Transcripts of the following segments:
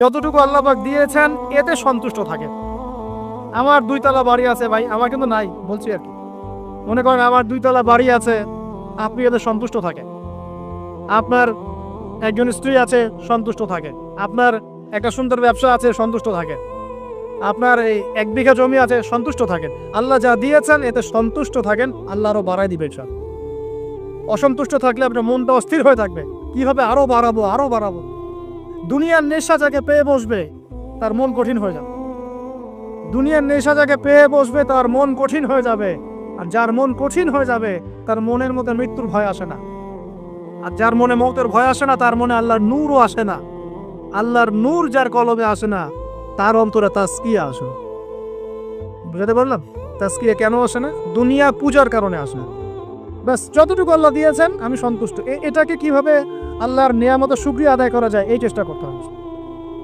যতটুকু আল্লাহ পাক দিয়েছেন এতে সন্তুষ্ট থাকেন। আমার 2 তলা বাড়ি আছে ভাই, আমার কিন্তু নাই, বলছি আর কি। মনে করেন আমার 2 তলা বাড়ি আছে, আপনি এতে সন্তুষ্ট থাকেন। আপনার একজন স্ত্রী আছে, সন্তুষ্ট থাকেন। আপনার একটা সুন্দর ব্যবসা আছে, সন্তুষ্ট থাকেন। আপনার এই 1 বিঘা জমি আছে, সন্তুষ্ট থাকেন। আল্লাহ যা দিয়েছেন এতে সন্তুষ্ট থাকেন, আল্লাহ আরো বাড়ায় দিবেন সব। অসন্তুষ্ট থাকলে আপনার মনটা অস্থির হয়ে থাকবে, কিভাবে আরো বাড়াবো আরো বাড়াবো। দুনিয়ার নেশা যাকে পেয়ে বসবে তার মন কঠিন হয়ে যাবে। দুনিয়ার নেশা যাকে পেয়ে বসবে তার মন কঠিন হয়ে যাবে। আর যার মন কঠিন হয়ে যাবে তার মনের মধ্যে মৃত্যুর ভয় আসে না। আর যার মনে মৌতের ভয় আসে না তার মনে আল্লাহর নূরও আসে না। আল্লাহর নূর যার কলবে আসে না তার অন্তরে তাসকিয়া আসে না। বুঝাতে পারলাম? তাসকিয়া কেন আসে না? দুনিয়া পূজার কারণে আসে না। ব্যাস, যতটুকু আল্লাহ দিয়েছেন আমি সন্তুষ্ট। এটাকে কিভাবে আল্লাহর নিয়ামতের শুকরিয়া আদায় করা যায় এই চেষ্টা করতে হবে।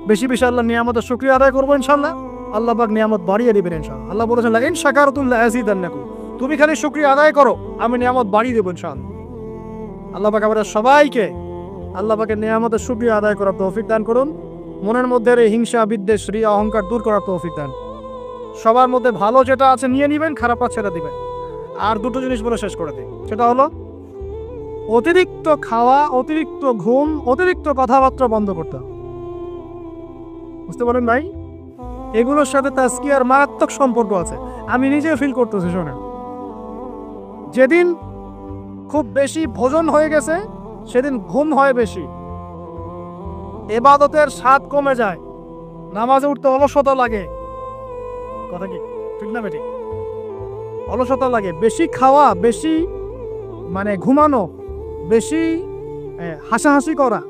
বেশি বেশি আল্লাহর নিয়ামতের শুকরিয়া আদায় করবো ইনশাআল্লাহ, আল্লাহ পাক নিয়ামত বাড়িয়ে দিবেন ইনশাআল্লাহ। আল্লাহ বলেছেন লা ইন শাকারতুম লা আযীদান্নাকুম, তুমি খালি শুকরিয়া আদায় করো আমি নিয়ামত বাড়িয়ে দেব ইনশাআল্লাহ। আল্লাহ পাক আমাদের সবাইকে আল্লাহ পাকের নিয়ামতের শুকরিয়া আদায় করার তৌফিক দান করুন। মনের মধ্যে এই হিংসা, বিদ্বেষ, রিয়া, অহংকার দূর করার তৌফিক দান। সবার মধ্যে ভালো যেটা আছে নিয়ে নিবেন, খারাপটা ছেড়ে দিবেন। আর দুটো জিনিস বলে শেষ করে দিই, সেটা হলো অতিরিক্ত খাওয়া, অতিরিক্ত ঘুম, অতিরিক্ত কথাবার্তা বন্ধ করতে হবে। বুঝতে পারেন ভাই? এগুলোর সাথে তাসকিয়ার মারাত্মক সম্পর্ক আছে। আমি নিজেও ফিল করতেছি। শোনেন, যেদিন খুব বেশি ভোজন হয়ে গেছে সেদিন ঘুম হয় বেশি, ইবাদতের স্বাদ কমে যায়, নামাজে উঠতে অলসতা লাগে। কথা কি ঠিক না বেটি? অলসতা লাগে। বেশি খাওয়া, বেশি ঘুমানো, বেশি হাসাহাসি করা,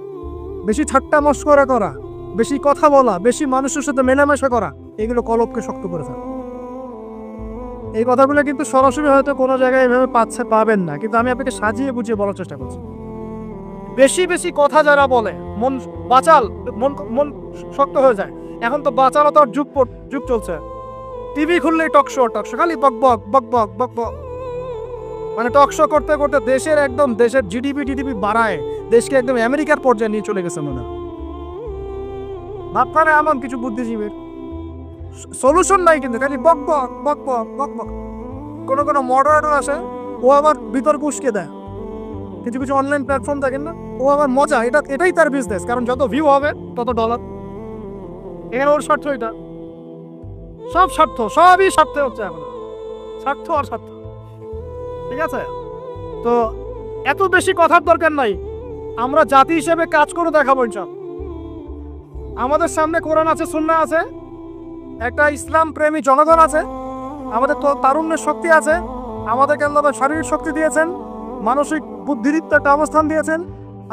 বেশি ঠাট্টা মশকরা করা, বেশি কথা বলা, বেশি মানুষের সাথে মেলামেশা করা, এগুলো কলবকে শক্ত করে ফেলে। এই কথাগুলো কিন্তু সরাসরি হয়তো কোনো জায়গায় এভাবে পাবেন না, কিন্তু আমি আপনাকে সাজিয়ে বুঝিয়ে বলার চেষ্টা করছি। বেশি বেশি কথা যারা বলে মন বাচাল, মন শক্ত হয়ে যায়। এখন তো বাচালতার যুগ চলছে। টিভি খুললেই টকশো খালি বক বক বক বক বক বক। টকশো করতে করতে দেশের জিডিপি বাড়ায়, দেশকে একদম আমেরিকার পর্যায়ে নিয়ে চলে গেছে মনে হয়। ভাবখানে এমন কিছু বুদ্ধিজীবীর সলিউশন নাই, কিন্তু খালি বক বক বক বক বক বক। কোনো মডারেটর আসে, ও আবার বিতর্ক উস্কে দেয়। কিছু কিছু অনলাইন প্ল্যাটফর্ম থাকেন না, ও আবার মজা, এটাই তার বিজনেস, কারণ যত ভিউ হবে তত ডলার। এখানে ওর স্বার্থ, এটা সব স্বার্থ, সবই স্বার্থে হচ্ছে এখন, স্বার্থ আর স্বার্থ। ঠিক আছে? তো এত বেশি কথার দরকার নাই। আমরা জাতি হিসেবে কাজ করে দেখাবো ইনশাআল্লাহ। আমাদের সামনে কোরআন আছে, সুন্নাহ আছে, একটা ইসলাম প্রেমী জনগণ আছে, আমাদের তো তারুণ্যের শক্তি আছে, আমাদেরকে আল্লাহ শারীরিক শক্তি দিয়েছেন, মানসিক বুদ্ধিদীপ্ত একটা অবস্থান দিয়েছেন,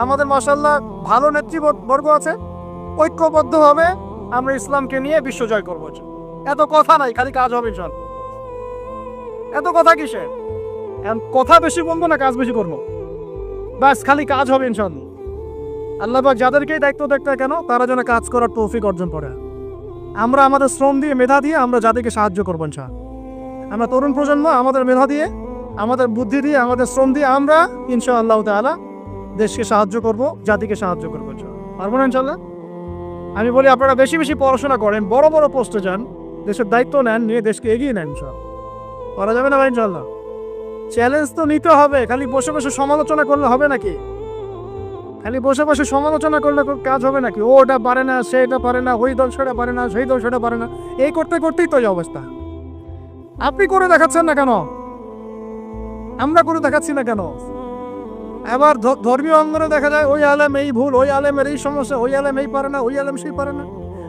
আমাদের মাশাআল্লাহ ভালো নেতৃবর্গ আছে। ঐক্যবদ্ধভাবে আমরা ইসলামকে নিয়ে বিশ্ব জয় করবো। এত কথা নাই, খালি কাজ হবে ইনশাআল্লাহ। এত কথা কিসে? কথা বেশি বলবো না, কাজ বেশি করবো, ব্যাস, খালি কাজ হবে ইনশাআল্লাহ। আল্লাহ পাক যাদেরকেই দায়িত্ব দেখতে কেন তারা যেন কাজ করার তৌফিক অর্জন করে। আমরা আমাদের শ্রম দিয়ে, মেধা দিয়ে আমরা জাতিকে সাহায্য করবো ইনশাআল্লাহ। আমরা তরুণ প্রজন্ম, আমাদের মেধা দিয়ে, আমাদের বুদ্ধি দিয়ে, আমাদের শ্রম দিয়ে আমরা ইনশাআল্লাহ তাআলা দেশকে সাহায্য করব, জাতিকে সাহায্য করবো ইনশাআল্লাহ। পারবো না ইনশাআল্লাহ? আমি বলি আপনারা বেশি বেশি পড়াশোনা করেন, বড় বড় পোস্টে যান, দেশের দায়িত্ব নেন, নিয়ে দেশকে এগিয়ে নেন ইনশাআল্লাহ। করা যাবে না ভাই ইনশাআল্লাহ? চ্যালেঞ্জ তো নিতে হবে। খালি বসে বসে সমালোচনা করলে হবে নাকি? খালি বসে বসে সমালোচনা করলে কাজ হবে নাকি? ও ওটা পারে না, সে এটা পারে না, ওই দল সেটা পারে না, সেই দল সেটা পারে না, এই করতে করতেই তো এই অবস্থা। আপনি করে দেখাচ্ছেন না কেন? আমরা করে দেখাচ্ছি না কেন? এবার ধর্মীয় অঙ্গনে দেখা যায় ওই আলেম এই ভুল, ওই আলেমের এই সমস্যা, ওই আলেম এই পারে না, ওই আলেম সেই পারে না।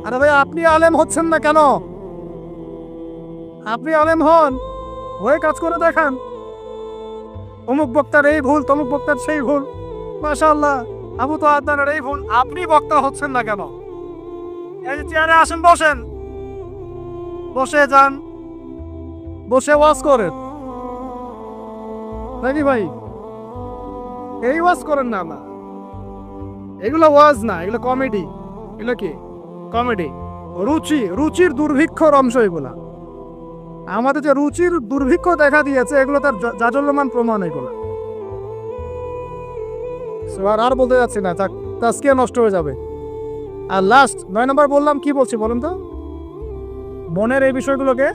আরে ভাই, আপনি আলেম হচ্ছেন না কেন? আপনি আলেম হন, হয়ে কাজ করে দেখান। অমুক বক্তার এই ভুল, তমুক বক্তার সেই ভুল, মাশাআল্লাহ আবু তো আদনানের এই ভুল, আপনি বক্তা হচ্ছেন না কেন? এই যে চেয়ারে আসেন, বসেন, বসে যান, বসে ওয়াজ করেন নাকি ভাই? এই ওয়াজ করেন না। না, এগুলো ওয়াজ না, এগুলো কমেডি। এগুলো কি কমেডি? রুচির দুর্ভিক্ষর অংশ এগুলা। আমাদের যে রুচির দুর্ভিক্ষ দেখা দিয়েছে, এগুলো তার জাজল্যমান প্রমাণ। এগুলো আর বলতে যাচ্ছি না, তাস্কিয়া নষ্ট হয়ে যাবে। আর লাস্ট 9 নম্বর বললাম, কি বলছি বলুন তো? মনের এই বিষয়গুলোকে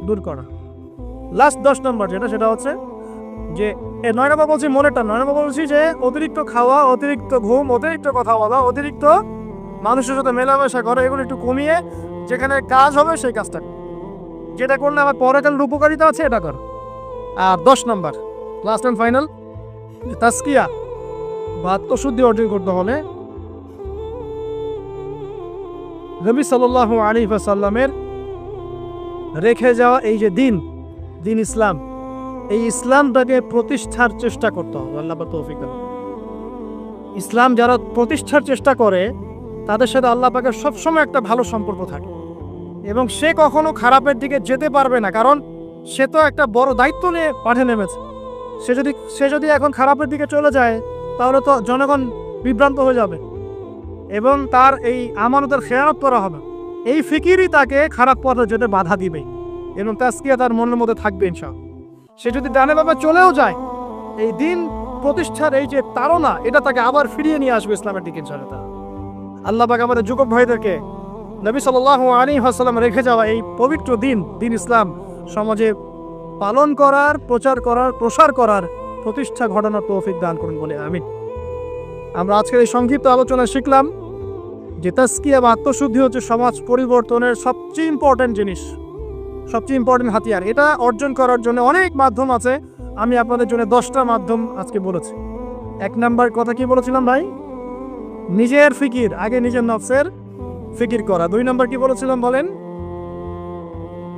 দূর করা। লাস্ট 10 নম্বর যেটা, সেটা হচ্ছে যে 9 নম্বর বলছি মনেরটা, 9 নম্বর বলছি যে অতিরিক্ত খাওয়া, অতিরিক্ত ঘুম, অতিরিক্ত কথা বলা, অতিরিক্ত মানুষের সাথে মেলামেশা করা, এগুলো একটু কমিয়ে যেখানে কাজ হবে সেই কাজটা, যেটা করলে আমার পরকালের উপকারিতা আছে, এটা কর। আর 10 নম্বর লাস্ট অ্যান্ড ফাইনাল, তাসকিয়া বা আত্মশুদ্ধি অর্জন করতে হলে নবী সাল্লাল্লাহু আলাইহি ওয়াসাল্লামের রেখে যাওয়া এই যে দিন ইসলাম, এই ইসলামটাকে প্রতিষ্ঠার চেষ্টা করতে হবে। আল্লাহ পাক তৌফিক দান। ইসলাম যারা প্রতিষ্ঠার চেষ্টা করে তাদের সাথে আল্লাহ পাকের সবসময় একটা ভালো সম্পর্ক থাকে, এবং সে কখনো খারাপের দিকে যেতে পারবে না, কারণ সে তো একটা বড় দায়িত্ব নিয়ে মাঠে নেমেছে। সে যদি এখন খারাপের দিকে চলে যায় তাহলে তো জনগণ বিভ্রান্ত হয়ে যাবে এবং তার এই আমানতের খেয়ানত করা হবে। এই ফিকিরই তাকে খারাপ পথে যেতে বাধা দিবে, এবং তাসকিয়া তার মনের মধ্যে থাকবে ইনশাআল্লাহ। সে যদি ডানে বামে চলেও যায়, এই দিন প্রতিষ্ঠার এই যে তাড়না, এটা তাকে আবার ফিরিয়ে নিয়ে আসবে ইসলামের দিকে ইনশাআল্লাহ। আল্লাহ পাক আমাদের যুবক ভাইদেরকে নবী সাল্লাল্লাহু আলাইহি ওয়াসাল্লাম রেখে যাওয়া এই পবিত্র দিন ইসলাম সমাজে পালন করার, প্রচার করার, প্রসার করার, প্রতিষ্ঠা ঘটানোর তৌফিক দান করুন বলে আমিন। আমরা আজকের এই সংক্ষিপ্ত আলোচনায় শিখলাম যে তাসকিয়া বা আত্মশুদ্ধি হচ্ছে সমাজ পরিবর্তনের সবচেয়ে ইম্পর্টেন্ট জিনিস, সবচেয়ে ইম্পর্টেন্ট হাতিয়ার। এটা অর্জন করার জন্য অনেক মাধ্যম আছে। আমি আপনাদের জন্য 10টা মাধ্যম আজকে বলেছি। 1 নাম্বার কথা কি বলেছিলাম ভাই? নিজের ফিকির, আগে নিজের নফসের ফিকির করা। 2 নাম্বার কি বলেছিলাম বলেন?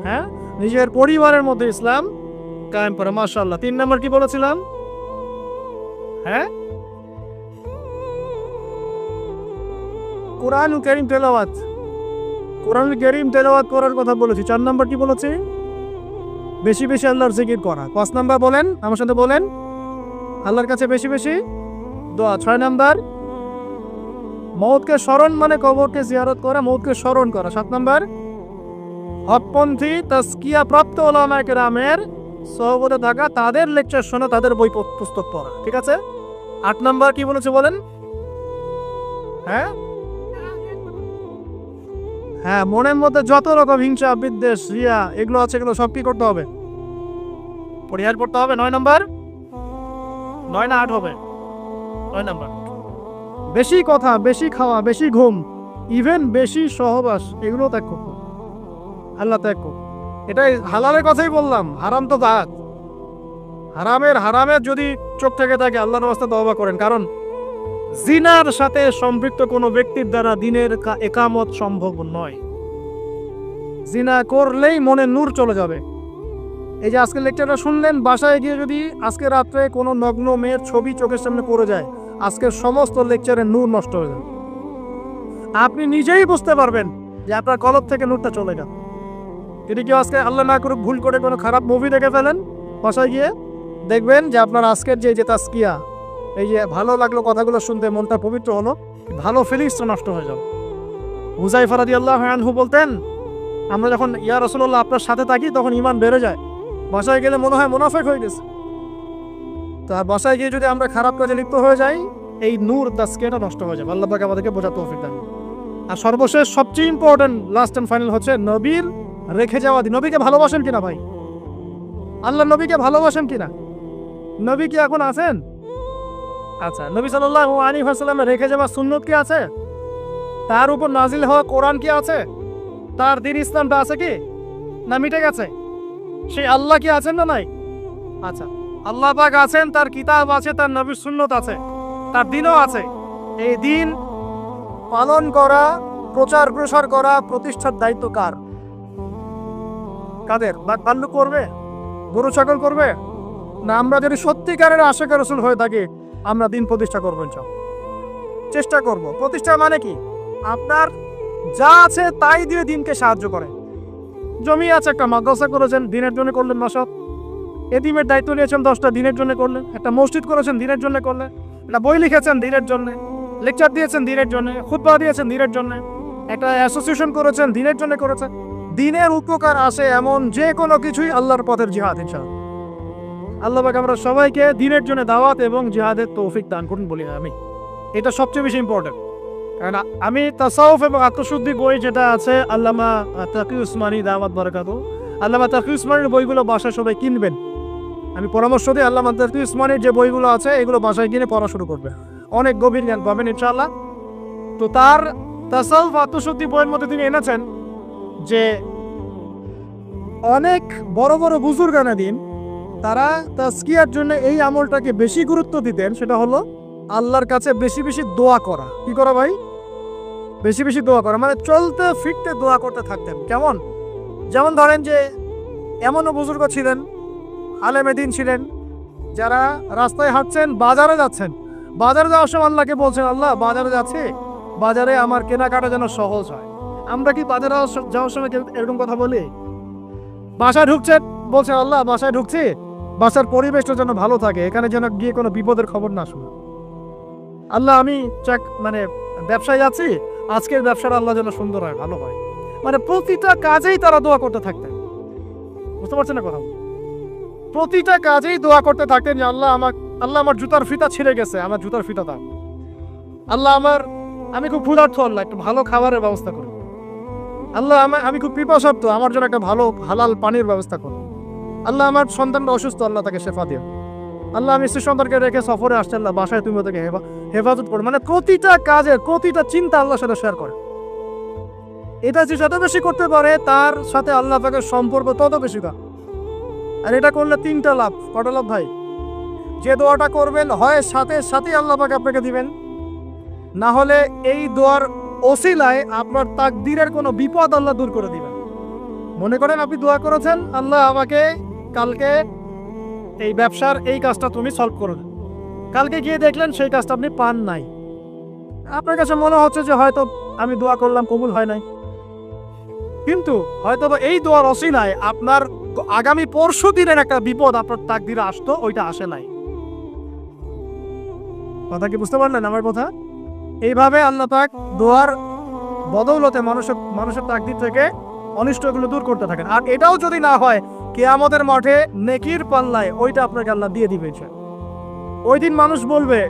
হ্যাঁ, নিজের পরিবারের মধ্যে ইসলাম কায়েম করা। মাশাআল্লাহ। 3 নাম্বার কি বলেছিলাম? হ্যাঁ, কোরআনুল কারীম তেলাওয়াত, কোরআনুল কারীম তেলাওয়াত করার কথা বলেছি। 4 নাম্বার কি বলেছি? বেশি বেশি আল্লাহর জিকির করা। 5 নাম্বার বলেন, আমার সাথে বলেন, আল্লাহর কাছে বেশি বেশি দোয়া। 6 নাম্বার মওতকে স্মরণ, মানে কবরকে জিয়ারত করা, মওতকে স্মরণ করা। 7 নাম্বার হকপন্থী তাসকিয়া প্রাপ্ত উলামায়ে কেরামের সহবতে থাকা, তাদের লেকচার শোনা, তাদের বই পুস্তক পড়া। ঠিক আছে? 8 নাম্বার কি বলেছে বলেন? হ্যাঁ, মনের মধ্যে যত রকম হিংসা, বিদ্বেষ, রিয়া এগুলো আছে, এগুলো সব কি করতে হবে? পরিহার করতে হবে। 9 নাম্বার, 9 না 8 হবে? 9 নাম্বার বেশি কথা, বেশি খাওয়া, বেশি ঘুম, ইভেন বেশি সহবাস, এগুলো ত্যাগ করতে, আল্লাহ ত্যাগ করো। এটাই হালালের কথাই বললাম, হারাম তো দাঁত। হারামের যদি চোখ থেকে থাকে আল্লাহর রাস্তা তওবা করেন, কারণ জিনার সাথে সম্পৃক্ত কোনো ব্যক্তির দ্বারা দিনের একামত সম্ভব নয়। জিনা করলেই মনে নূর চলে যাবে। এই যে আজকের লেকচারটা শুনলেন, বাসায় গিয়ে যদি আজকে রাত্রে কোনো নগ্ন মেয়ের ছবি চোখের সামনে পড়ে যায়, আজকের সমস্ত লেকচারের নূর নষ্ট হয়ে যাবে। আপনি নিজেই বুঝতে পারবেন যে আপনার কলব থেকে নূরটা চলে গেল। যদি কেউ আজকে আল্লাহ না করুক ভুল করে কোনো খারাপ মুভি দেখে ফেলেন, বাসায় গিয়ে দেখবেন যে আপনার আজকের যে তাসকিয়া, এই যে ভালো লাগলো কথাগুলো শুনতে, মনটা পবিত্র হলো, ভালো ফিলিংসটা নষ্ট হয়ে যাবে। হুযায়ফা রাদিয়াল্লাহু আনহু বলতেন, আমরা যখন ইয়া রাসূলুল্লাহ আপনার সাথে থাকি তখন ঈমান বেড়ে যায়, বাসায় গেলে মনে হয় মুনাফিক হয়ে গেছে। তার বাসায় গিয়ে যদি আমরা খারাপ কাজে লিপ্ত হয়ে যাই, এই নূর তাসকিয়াটা নষ্ট হয়ে যাবে। আল্লাহ পাক আমাদেরকে বোঝার তৌফিক দান। আর সর্বশেষ সবচেয়ে ইম্পর্টেন্ট লাস্ট এন্ড ফাইনাল হচ্ছে নবীর রেখে যাওয়া দিন। নবীকে ভালোবাসেন কিনা ভাই? আল্লাহ নবীকে ভালোবাসেন কিনা? নবী কি এখন আছেন? আচ্ছা, নবী সাল্লাল্লাহু আলাইহি ওয়াসাল্লামের রেখে যাওয়া সুন্নত কি আছে? তার উপর নাজিল হওয়া কোরআন কি আছে? তার দ্বীন ইসলামটা আছে কি না মিটে গেছে? সেই আল্লাহ কি আছেন না নাই? আচ্ছা, আল্লাহ পাক আছেন, তার কিতাব আছে, তার নবীর সুন্নত আছে, তার দ্বীনও আছে। এই দ্বীন পালন করা, প্রচার প্রসার করা, প্রতিষ্ঠার দায়িত্ব কার? কাদের? বাল্লু করবে? গরু ছাগল করবে? না আমরা যদি সত্যিকারের আশিক রাসূল হয়ে থাকি, আমরা দিন প্রতিষ্ঠা করবো ইনশাআল্লাহ। চেষ্টা করব। প্রতিষ্ঠা মানে কি? আপনার যা আছে তাই দিয়ে দিনকে সাহায্য করে। জমি আছে, একটা মাদ্রাসা করেছেন, দিনের জন্য করলেন মাসাত। এতিমের দায়িত্ব নিয়েছেন 10টা, দিনের জন্য করলেন। একটা মসজিদ করেছেন, দিনের জন্য করলেন। একটা বই লিখেছেন, দিনের জন্য। লেকচার দিয়েছেন, দিনের জন্য। খুতবা দিয়েছেন, দিনের জন্য। একটা অ্যাসোসিয়েশন করেছেন, দিনের জন্য করেছেন। দিনের উপকার আসে এমন যে কোনো কিছুই আল্লাহর পথের জিহাদ ইনশাআল্লাহ। আল্লাহ পাক আমরা সবাইকে দিনের জন্য দাওয়াত এবং জিহাদের তৌফিক দান করুন বলি আমি। এটা সবচেয়ে বেশি ইম্পর্টেন্ট। কারণ আমি তাসাউফ এবং আত্মশুদ্ধি বই যেটা আছে আল্লামা তাকি উসমানী দাওয়াত বারাকাতু, আল্লামা তাকি উসমানীর বইগুলো বাসায় সবাই কিনবেন। আমি পরামর্শ দিই আল্লামা তাকি উসমানীর যে বইগুলো আছে এগুলো বাসায় কিনে পড়া শুরু করবে, অনেক গভীর জ্ঞান পাবেন ইনশাআল্লাহ। তো তার তাসাউফ আত্মশুদ্ধি বইয়ের মধ্যে তিনি এনেছেন যে অনেক বড় বড় বুজুর্গানা দিন তারা তাজকিয়ার জন্য এই আমলটাকে বেশি গুরুত্ব দিতেন, সেটা হলো আল্লাহর কাছে বেশি বেশি দোয়া করা। কি করা ভাই? বেশি বেশি দোয়া করা, মানে চলতে ফিরতে দোয়া করতে থাকতেন। কেমন? যেমন ধরেন যে এমনও বুজুর্গ ছিলেন, আলেমে দ্বীন ছিলেন, যারা রাস্তায় হাঁটছেন, বাজারে যাচ্ছেন, বাজারে যাওয়ার সময় আল্লাহকে বলছেন, আল্লাহ বাজারে যাচ্ছে, বাজারে আমার কেনাকাটা যেন সহজ হয়। আমরা কি বাজারে যাওয়ার সময় এরকম কথা বলি? বাসায় ঢুকছেন, বলছেন আল্লাহ বাসায় ঢুকছি, বাসার পরিবেশটা যেন ভালো থাকে, এখানে যেন গিয়ে কোনো বিপদের খবর না শুনে। আল্লাহ আমি মানে ব্যবসায় যাচ্ছি, আজকের ব্যবসাটা আল্লাহ যেন সুন্দর হয়, ভালো হয়। মানে প্রতিটা কাজেই তারা দোয়া করতে থাকতেন। বুঝতে পারছেন না কথা? প্রতিটা কাজেই দোয়া করতে থাকতেন যে আল্লাহ আমার জুতার ফিতা ছিঁড়ে গেছে, আমার জুতার ফিতা দাও। আল্লাহ আমি খুব ক্ষুধার্ত, আল্লাহ একটু ভালো খাবারের ব্যবস্থা করুন। আল্লাহ আমি খুব পিপাসার্থ, আমার জন্য একটা ভালো হালাল পানির ব্যবস্থা করুন। আল্লাহ আমার সন্তানটা অসুস্থ, আল্লাহ তাকে শেফা দিও। আল্লাহ আমি স্ত্রী সন্তানকে রেখে সফরে আসছে, আল্লাহ বাসায় তুমি ওদেরকে হেফাজত করো। মানে প্রতিটা কাজের প্রতিটা চিন্তা আল্লাহর সাথে শেয়ার করে। এটা যে যত বেশি করতে পারে তার সাথে আল্লাহ পাকের সম্পর্ক তত বেশি দাম। আর এটা করলে তিনটা লাভ। কটা লাভ ভাই? যে দোয়াটা করবেন হয় সাথে সাথে আল্লাহ পাক আপনাকে দিবেন, না হলে এই দোয়ার ওসিলায় আপনার তাকদীরের কোনো বিপদ আল্লাহ দূর করে দিবেন। মনে করেন আপনি দোয়া করেছেন, আল্লাহ আমাকে কালকে এই ব্যবসার এই কাজটা তুমি সলভ করে দেন। কালকে গিয়ে দেখলেন সেই কাজটা আপনি পান নাই। আপনার কাছে মনে হচ্ছে যে হয়তো আমি দোয়া করলাম, কবুল হয় নাই, কিন্তু হয়তো এই দোয়ার ওসিলায় আপনার আগামী পরশু দিনের একটা বিপদ আপনার তাকদীরে আসতো, ওইটা আসে নাই। কথা কি বুঝতে পারলেন আমার কথা? এইভাবে আল্লাহ পাক দোয়ার বদৌলতে মানুষের তাকদীর থেকে অনিষ্টগুলো দূর করতে থাকেন। আর এটাও যদি না হয়, কিয়ামতের মাঠে নেকির পাল্লায় ওইটা আপনাকে আল্লাহ দিয়ে দিবে। ওই দিন মানুষ বলবে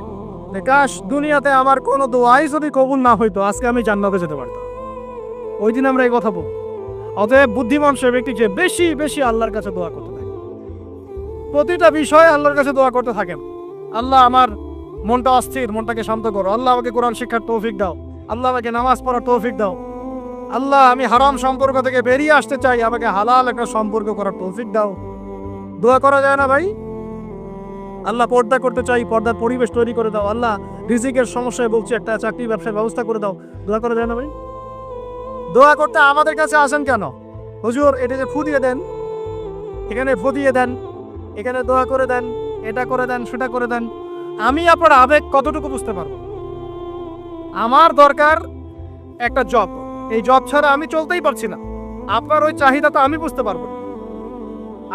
যে কাশ দুনিয়াতে আমার কোনো দোয়াই যদি কবুল না হইতো, আজকে আমি জান্নাতে যেতে পারতাম। ওই দিন আমরা এই কথা বলবো। অতএব বুদ্ধিমান সে ব্যক্তি যে বেশি বেশি আল্লাহর কাছে দোয়া করতে থাকে, প্রতিটা বিষয়ে আল্লাহর কাছে দোয়া করতে থাকেন। আল্লাহ আমার মনটা অস্থির, মনটাকে শান্ত করো। আল্লাহ আমাকে কোরআন শিক্ষার তৌফিক দাও। আল্লাহ আমাকে নামাজ পড়ার তৌফিক দাও। আল্লাহ আমি হারাম সম্পর্ক থেকে বেরিয়ে আসতে চাই, আমাকে হালাল একটা সম্পর্ক করার তৌফিক দাও। দোয়া করা যায় না ভাই? আল্লাহ পর্দা করতে চাই, পর্দার পরিবেশ তৈরি করে দাও। আল্লাহ রিজিকের সমস্যায় বলছি, একটা চাকরি ব্যবসার ব্যবস্থা করে দাও। দোয়া করা যায় না ভাই? দোয়া করতে আমাদের কাছে আসেন কেন? হুজুর এটা যে ফু দিয়ে দেন, এখানে ফু দিয়ে দেন, এখানে দোয়া করে দেন, এটা করে দেন, সেটা করে দেন। আমি আপনার আবেগ কতটুকু বুঝতে পারবো? আমার দরকার একটা জব, এই জব ছাড়া আমি চলতেই পারছি না। আপনার ওই চাহিদা তো আমি বুঝতে পারবো,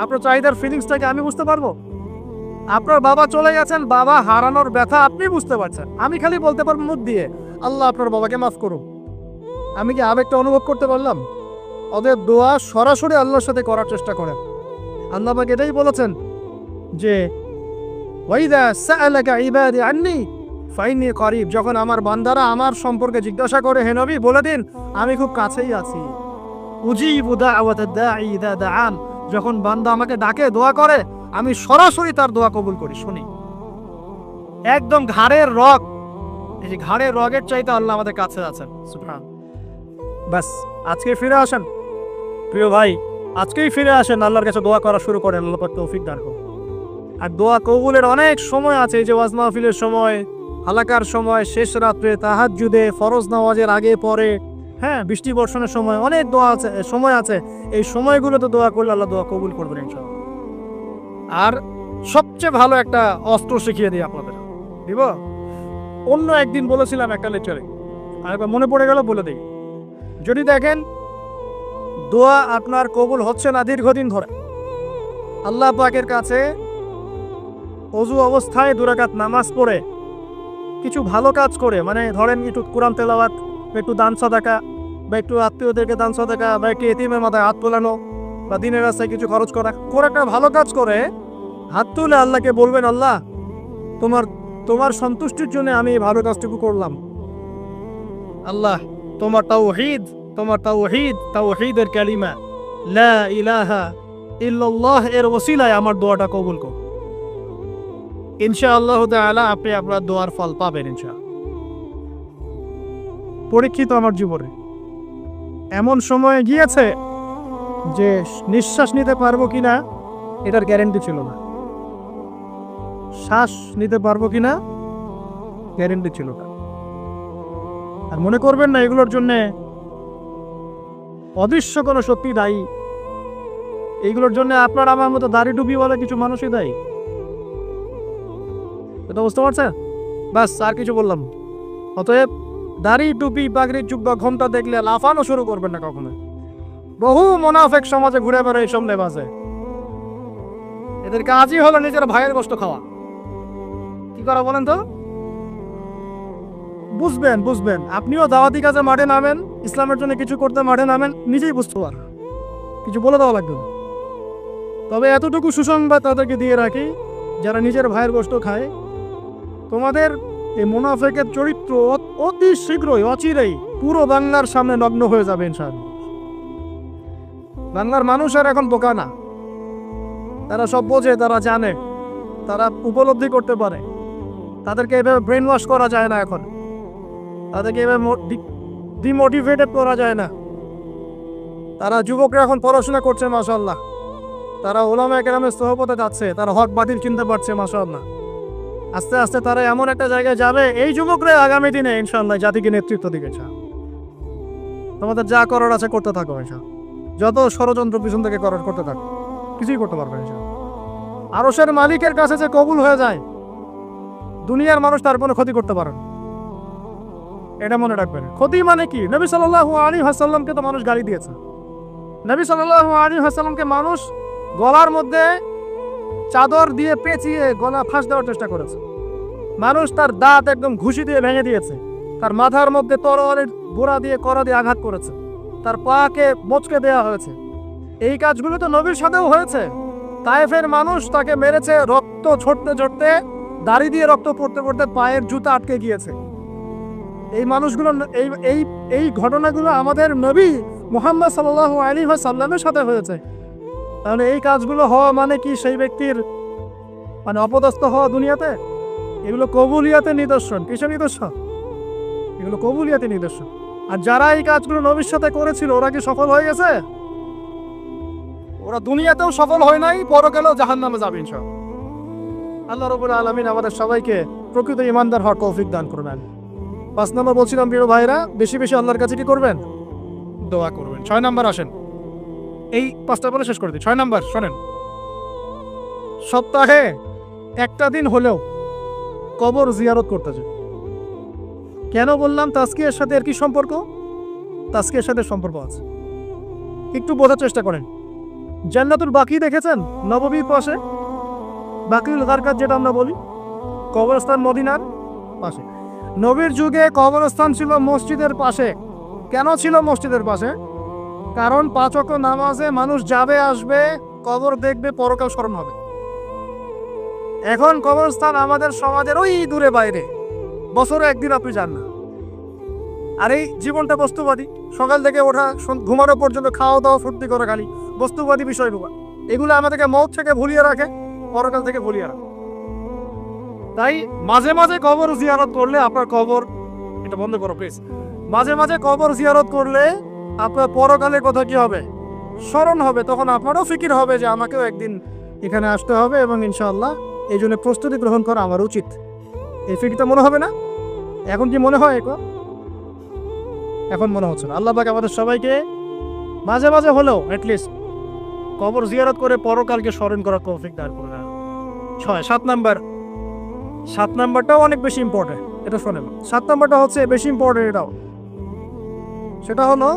আপনার চাহিদার ফিলিংসটাকে আমি বুঝতে পারবো। আপনার বাবা চলে গেছেন, বাবা হারানোর ব্যথা আপনি বুঝতে পারছেন, আমি খালি বলতে পারবো মুখ দিয়ে আল্লাহ আপনার বাবাকে মাফ করুন। আমি কি আবেগটা অনুভব করতে পারলাম? ওদের দোয়া সরাসরি আল্লাহর সাথে করার চেষ্টা করেন। আল্লাহ পাক এটাই বলেছেন যে ওয়াইদা সাআলাকা ইবাদি আন্নী ফাইন্নী করিব, যখন আমার বান্দারা আমার সম্পর্কে জিজ্ঞাসা করে, হে নবী বলে দিন আমি খুব কাছেই আছি। উজিবু দাওয়াতাদ দাঈ ইযা দাআন, যখন বান্দা আমাকে ডাকে, দোয়া করে, আমি সরাসরি তার দোয়া কবুল করি, শুনি। একদম ঘাড়ের রগ, এই যে ঘাড়ের রগের চাইতে আল্লাহ আমাদের কাছে আছেন। সুবহান। বাস আজকে ফিরে আসেন প্রিয় ভাই, আজকেই ফিরে আসেন, আল্লাহর কাছে দোয়া করা শুরু করেন। আল্লাহ পাক তৌফিক দান করুন। আর দোয়া কবুলের অনেক সময় আছে, এই যে ওয়াজ মাহফিলের সময়, হালাকার সময়, শেষ রাত্রে, তাহাজ্জুদে, ফরজ নামাজের আগে পরে, হ্যাঁ বৃষ্টি বর্ষণের সময়, অনেক দোয়া আছে, সময় আছে। এই সময়গুলোতে দোয়া করলে আল্লাহ দোয়া কবুল করবেন ইনশাআল্লাহ। আর সবচেয়ে ভালো একটা অস্ত্র শিখিয়ে দিই আপনাদের, দিব। অন্য একদিন বলেছিলাম একটা লেকচারে, আর একবার মনে পড়ে গেল বলে দিই। যদি দেখেন দোয়া আপনার কবুল হচ্ছে না দীর্ঘদিন ধরে, আল্লাহ পাকের কাছে ওযু অবস্থায় 2 রাকাত নামাজ পড়ে, কিছু ভালো কাজ করে, মানে ধরেন একটু কোরআন তেলাওয়াত, একটু দান সাদাকা, বা একটু আত্মীয়দেরকে দান সাদাকা, বা একটু এতিমের মাথায় হাত তোলানো, বা দিনের রাস্তায় কিছু খরচ করা, একটা ভালো কাজ করে হাত তুলে আল্লাহকে বলবেন, আল্লাহ তোমার সন্তুষ্টির জন্য আমি এই ভালো কাজটুকু করলাম। আল্লাহ তোমার তাওহীদের কালিমা লা ইলাহা ইল্লাল্লাহ এর ওসিলায় আমার দোয়াটা কবুল করো। ইনশাআল্লাহ তাআলা আপনি আপনার দোয়ার ফল পাবেন ইনশাআল্লাহ। পরীক্ষিত আমার জীবনে এমন সময় গিয়েছে যে নিঃশ্বাস নিতে পারবো কিনা এটার গ্যারেন্টি ছিল না, শ্বাস নিতে পারবো কিনা গ্যারেন্টি ছিল না। আর মনে করবেন না এগুলোর জন্য অদৃশ্য কোনো শক্তি দায়ী, এইগুলোর জন্য আপনার আমার মতো দাড়ি টুপি বলে কিছু মানুষই দায়ী। এটা বুঝতে পারছেন? বাস আর কিছু বললাম। অতএব দাড়ি টুপি পাগড়ি জুব্বা ঘোমটা দেখলে লাফানো শুরু করবেন না কখনো। বহু মুনাফিক সমাজে ঘুরে বেড়ায় এইসব লেবাসে। এদের কাজই হলো নিজের ভাইয়ের কষ্ট খাওয়া। কি করা বলেন তো? বুঝবেন আপনিও দাওয়াতি কাজে মাঠে নামেন, ইসলামের জন্য কিছু করতে মাঠে নামেন, নিজেই বুঝতে পার, কিছু বলে দেওয়া লাগবে না। তবে এতটুকু সুসংবাদ তাদেরকে দিয়ে রাখি, যারা নিজের ভাইয়ের গোশত খায়, তোমাদের এই মুনাফিকের চরিত্র অতি শীঘ্রই অচিরেই পুরো বাংলার সামনে নগ্ন হয়ে যাবে ইনশাআল্লাহ। বাংলার মানুষ আর এখন বোকা না, তারা সব বোঝে, তারা জানে, তারা উপলব্ধি করতে পারে। তাদেরকে এভাবে ব্রেন ওয়াশ করা যায় না, এখন তাদেরকে এভাবে ডিমোটিভেটেড করা যায় না। তারা যুবকরা এখন পড়াশোনা করছে মাশাআল্লাহ, তারা উলামায়ে কেরামের সোহবতে যাচ্ছে, তারা হক বাতিল চিনতে পারছে মাশাআল্লাহ। আস্তে আস্তে তারা এমন একটা জায়গায় যাবে, এই যুবকরা আগামী দিনে ইনশাআল্লাহ জাতিকে নেতৃত্ব দিবে। তোমাদের যা করার আছে করতে থাকো ইনশাআল্লাহ, যত ষড়যন্ত্র পিছন থেকে করতে থাকো, কিছুই করতে পারবে ইনশাআল্লাহ। আরশের মালিকের কাছে যে কবুল হয়ে যায়, দুনিয়ার মানুষ তার কোনো ক্ষতি করতে পারে না, এটা মনে রাখবেন। ক্ষতি মানে কি? নবী সাল্লাল্লাহু আলাইহি ওয়াসাল্লামকে তো মানুষ গালি দিয়েছে, নবী সাল্লাল্লাহু আলাইহি ওয়াসাল্লামকে মানুষ গলার মধ্যে চাদর দিয়ে পেঁচিয়ে গলা ফাঁস দেওয়ার চেষ্টা করেছে, মানুষ তার দাঁত একদম ঘুষি দিয়ে ভেঙে দিয়েছে, তার মাথার মধ্যে তরোয়ারের গোড়া দিয়ে কড়া দিয়ে আঘাত করেছে, তার পাকে মচকে দেওয়া হয়েছে। এই কাজগুলো তো নবীর সাথেও হয়েছে। তায়েফের মানুষ তাকে মেরেছে, রক্ত ঝরতে ঝরতে, দাড়ি দিয়ে রক্ত পড়তে পড়তে পায়ের জুতা আটকে গিয়েছে। এই মানুষগুলো এই ঘটনাগুলো আমাদের নবী মুহাম্মদ সাল্লাল্লাহু আলাইহি ওয়াসাল্লামের সাথে হয়েছে। তাহলে এই কাজগুলো হওয়া মানে কি সেই ব্যক্তির মানে অপদস্থ হওয়া দুনিয়াতে? এগুলো কবুলিয়াতের নিদর্শন। কিসের নিদর্শন? এগুলো কবুলিয়াতের নিদর্শন। আর যারা এই কাজগুলো নবীর সাথে করেছিল ওরা কি সফল হয়ে গেছে? ওরা দুনিয়াতেও সফল হয় নাই, পরকালেও জাহান্নামে যাবে ইনশাআল্লাহ। আল্লাহ রাব্বুল আলামিন আমাদের সবাইকে প্রকৃত ঈমানদার হওয়ার তৌফিক দান করবেন। 5 নম্বর বলছিলাম প্রিয় ভাইরা, বেশি বেশি আল্লাহর কাছে কি করবেন? দোয়া করবেন। 6 নম্বর আসেন, এই 5টা বলে শেষ করে দিই। 6 নম্বর শোনেন, সপ্তাহে একটা দিন হলেও কবর জিয়ারত করতে যায়। কেন বললাম তাজকিয়ার সাথে এর কি সম্পর্ক? তাজকিয়ার সাথে সম্পর্ক আছে, একটু বোঝার চেষ্টা করেন। জান্নাতুল বাকি দেখেছেন? নববীর পাশে বাকিউল গারকাত যেটা আমরা বলি, কবরস্থান মদিনার পাশে। নবীর যুগে কবরস্থান ছিল মসজিদের পাশে। কেন ছিল মসজিদের পাশে? কারণ 5 ওয়াক্ত নামাজে মানুষ যাবে আসবে, কবর দেখবে, পরকাল স্মরণ হবে। এখন কবরস্থান আমাদের সমাজের ওই দূরে বাইরে, বছরে একদিন আপনি যান না। আর এই জীবনটা বস্তুবাদী, সকাল থেকে ওঠা ঘুমানো পর্যন্ত খাওয়া দাওয়া ফুর্তি করা, খালি বস্তুবাদী বিষয়গুলো, এগুলো আমাদেরকে মৌত থেকে ভুলিয়ে রাখে, পরকাল থেকে ভুলিয়ে রাখে। তাই মাঝে মাঝে কবর জিয়ারত করলে আপনার কবর, এটা বন্ধ করো প্লিজ, মাঝে মাঝে কবর জিয়ারত করলে আপনার পরকালের কথা কি হবে? স্মরণ হবে। তখন আপনারও ফিকির হবে যে আমাকেও একদিন এখানে আসতে হবে এবং ইনশাআল্লাহ এই জন্য প্রস্তুতি গ্রহণ করা আমার উচিত। এই ফিকিরটা মনে হবে না? এখন কি মনে হয়? এখন মনে হচ্ছে না। আল্লাহ পাক আমাদের সবাইকে মাঝে মাঝে হলেও অ্যাটলিস্ট কবর জিয়ারত করে পরকালকে স্মরণ করার তৌফিক দান করুন। 7 নাম্বারটাও অনেক বেশি ইম্পর্টেন্ট, এটা শোনেন। 7 নাম্বারটা হচ্ছে বেশি ইম্পর্টেন্ট, এটাও। সেটা হলো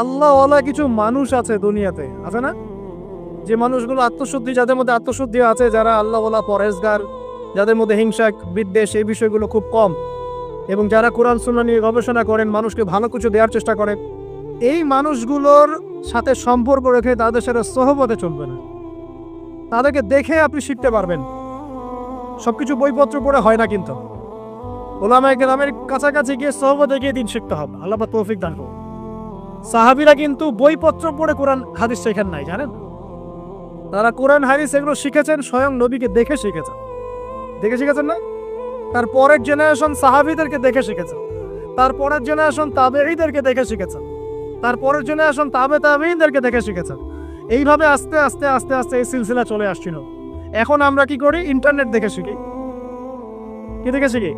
আল্লাহওয়ালা কিছু মানুষ আছে দুনিয়াতে, আছে না? যে মানুষগুলো আত্মশুদ্ধি, যাদের মধ্যে আত্মশুদ্ধি আছে, যারা আল্লাহওয়ালা পরহেজগার, যাদের মধ্যে হিংসা বিদ্বেষ এই বিষয়গুলো খুব কম, এবং যারা কোরআন সুন্নাহ নিয়ে গবেষণা করেন, মানুষকে ভালো কিছু দেওয়ার চেষ্টা করেন, এই মানুষগুলোর সাথে সম্পর্ক রেখে তাদের সাথে সোহবতে চলবে না। তাদেরকে দেখে আপনি শিখতে পারবেন। সবকিছু বইপত্র পড়ে হয় না, কিন্তু ওলামায়ে কেরামের কাছাকাছি গিয়ে সোহবতে গিয়ে দিন শিখতে হবে। আল্লাহ পাক তৌফিক দান করুন। সাহাবীরা কিন্তু বইপত্র পড়ে কোরআন হাদিস শেখেন নাই, জানেন? তারা কোরআন হাদিস এগুলো শিখেছেন স্বয়ং নবীকে দেখে শিখেছেন। দেখে শিখেছেন না? তার পরের জেনারেশন সাহাবীদেরকে দেখে শিখেছেন, তার পরের জেনারেশন তাবেঈদেরকে দেখে শিখেছেন, তার পরের জেনারেশন তাবেঈনদেরকে দেখে শিখেছেন। এইভাবে আস্তে আস্তে আস্তে আস্তে এই সিলসিলা চলে আসছিল। এখন আমরা কি করি? ইন্টারনেট দেখে শিখি। কি দেখে শিখি?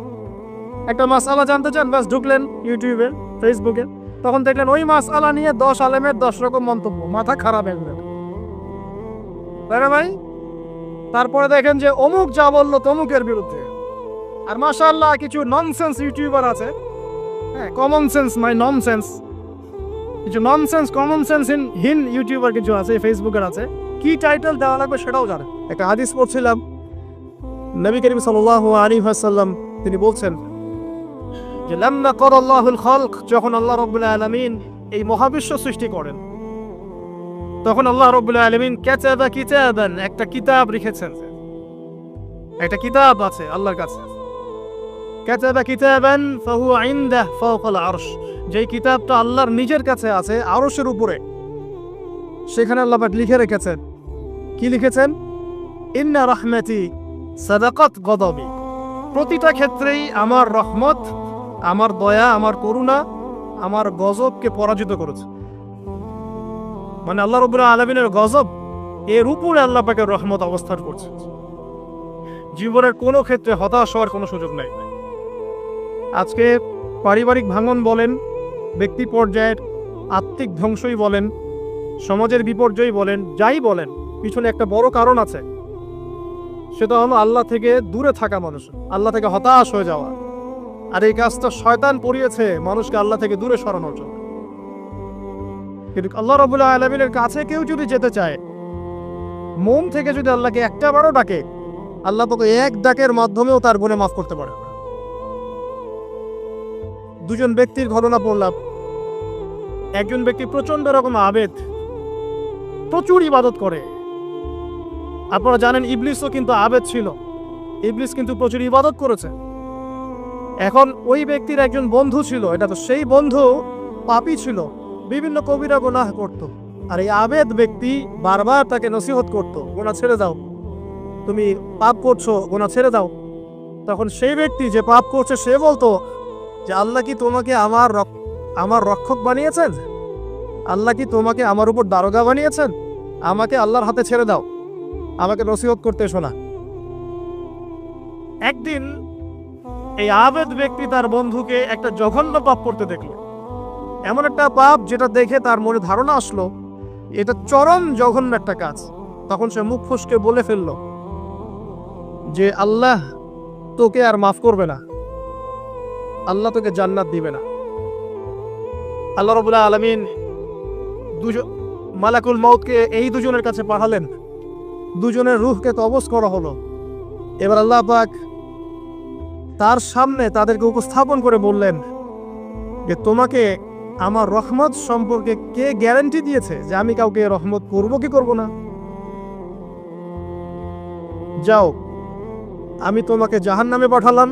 একটা মাসআলা জানতে চান, বাস ঢুকলেন ইউটিউবে, ফেসবুকে, তখন দেখলেন ওই মাসআলা নিয়ে 10 আলেমের 10 রকম মন্তব্য, মাথা খারাপ হয়ে গেল, তাই না ভাই? তারপরে দেখেন যে অমুক যা বললো তমুকের বিরুদ্ধে। আর মাশাআল্লাহ কিছু ননসেন্স ইউটিউবার আছে, হ্যাঁ, কমন সেন্স মাই ননসেন্স, কিছু ননসেন্স কমন সেন্স হীন ইউটিউবার কিছু আছে, ফেসবুকের আছে, কি টাইটেল দেওয়া লাগবে সেটাও জানে। একটা হাদিস পড়ছিলাম, নবী করিম সাল্লাল্লাহু আলাইহি ওয়াসাল্লাম তিনি বলছেন যে লাম্মা ক্বাদাল্লাহুল খালক, যখন আল্লাহ রাব্বুল আলামিন এই মহাবিশ্ব সৃষ্টি করেন, তখন আল্লাহ রাব্বুল আলামিন কাতাবা কিতাবান, একটা কিতাব লিখেছেন, একটা কিতাব আছে আল্লাহর কাছে। কাতাবা কিতাবান ফাহুয়া ইনদাহু ফাওকাল আরশ, যেই কিতাবটা আল্লাহর নিজের কাছে আছে আরশের উপরে, সেখানে আল্লাহ পাক লিখে রেখেছেন। কি লিখেছেন? ইন্না রাহমাতি সাবাকাত গদাবি, প্রতিটা ক্ষেত্রেই আমার রহমত, আমার দয়া, আমার করুণা আমার গজবকে পরাজিত করেছে। মানে আল্লাহ রাব্বুল আলামিনের গজব এর উপরে আল্লাহ পাকের রহমত অবস্থান করছে। জীবনের কোনো ক্ষেত্রে হতাশ হওয়ার কোনো সুযোগ নাই। আজকে পারিবারিক ভাঙন বলেন, ব্যক্তি পর্যায়ের আত্মিক ধ্বংসই বলেন, সমাজের বিপর্যয় বলেন, যাই বলেন, পিছনে একটা বড় কারণ আছে, সেটা হলো আল্লাহ থেকে দূরে থাকা মানুষ, আল্লাহ থেকে হতাশ হয়ে যাওয়া। আর এই কাজটা শয়তান পড়িয়েছে মানুষকে আল্লাহ থেকে দূরে সরানোর জন্য। কিন্তু আল্লাহ রাব্বুল আলামিনের কাছে কেউ যদি যেতে চায়, মন থেকে যদি আল্লাহকে একটা বারও ডাকে, আল্লাহ তোকে এক ডাকের মাধ্যমেও তার গুনাহ মাফ করতে পারে। দুজন ব্যক্তির ঘটনা পড়লাম। একজন ব্যক্তি প্রচন্ড রকম আবেদ, প্রচুর ইবাদত করে। আপনারা জানেন ইবলিসও কিন্তু আবেদ ছিল, ইবলিস কিন্তু প্রচুর ইবাদত করেছে। এখন ওই ব্যক্তির একজন বন্ধু ছিল, এটা তো সেই বন্ধু পাপী ছিল, বিভিন্ন কবিরা গুনাহ করত। আর এই আবেদ ব্যক্তি বারবার তাকে নসিহত করত, গুনাহ ছেড়ে দাও, তুমি পাপ করছো, গুনাহ ছেড়ে দাও। তখন সেই ব্যক্তি যে পাপ করছে সে বলতো যে আল্লাহ কি তোমাকে আমার রক্ষক বানিয়েছেন? আল্লাহ কি তোমাকে আমার উপর দারোগা বানিয়েছেন? আমাকে আল্লাহর হাতে ছেড়ে দাও, আমাকে নসিহত করতে এসো না। একদিন এই আবেদ ব্যক্তি তার বন্ধুকে একটা জঘন্য পাপ করতে দেখল, এমন একটা পাপ যেটা দেখে তার মনে ধারণা আসলো এটা চরম জঘন্য একটা কাজ। তখন সে মুখ ফসকে বলে ফেলল যে আল্লাহ তোকে আর মাফ করবে না, আল্লাহ তোকে জান্নাত দিবে না। আল্লাহ রাব্বুল আলামিন মালাকুল মউতকে এই দুজনের কাছে পাঠালেন, দুজনের রূহকে কবজ করা হলো। এবার আল্লাহ পাক তার সামনে তাদেরকে উপস্থাপন করে বললেন যে তোমাকে আমার রহমত সম্পর্কে কে গ্যারান্টি দিয়েছে যে আমি কাউকে রহমত করব কি করব না? যাও, আমি তোমাকে জাহান্নামে পাঠালাম,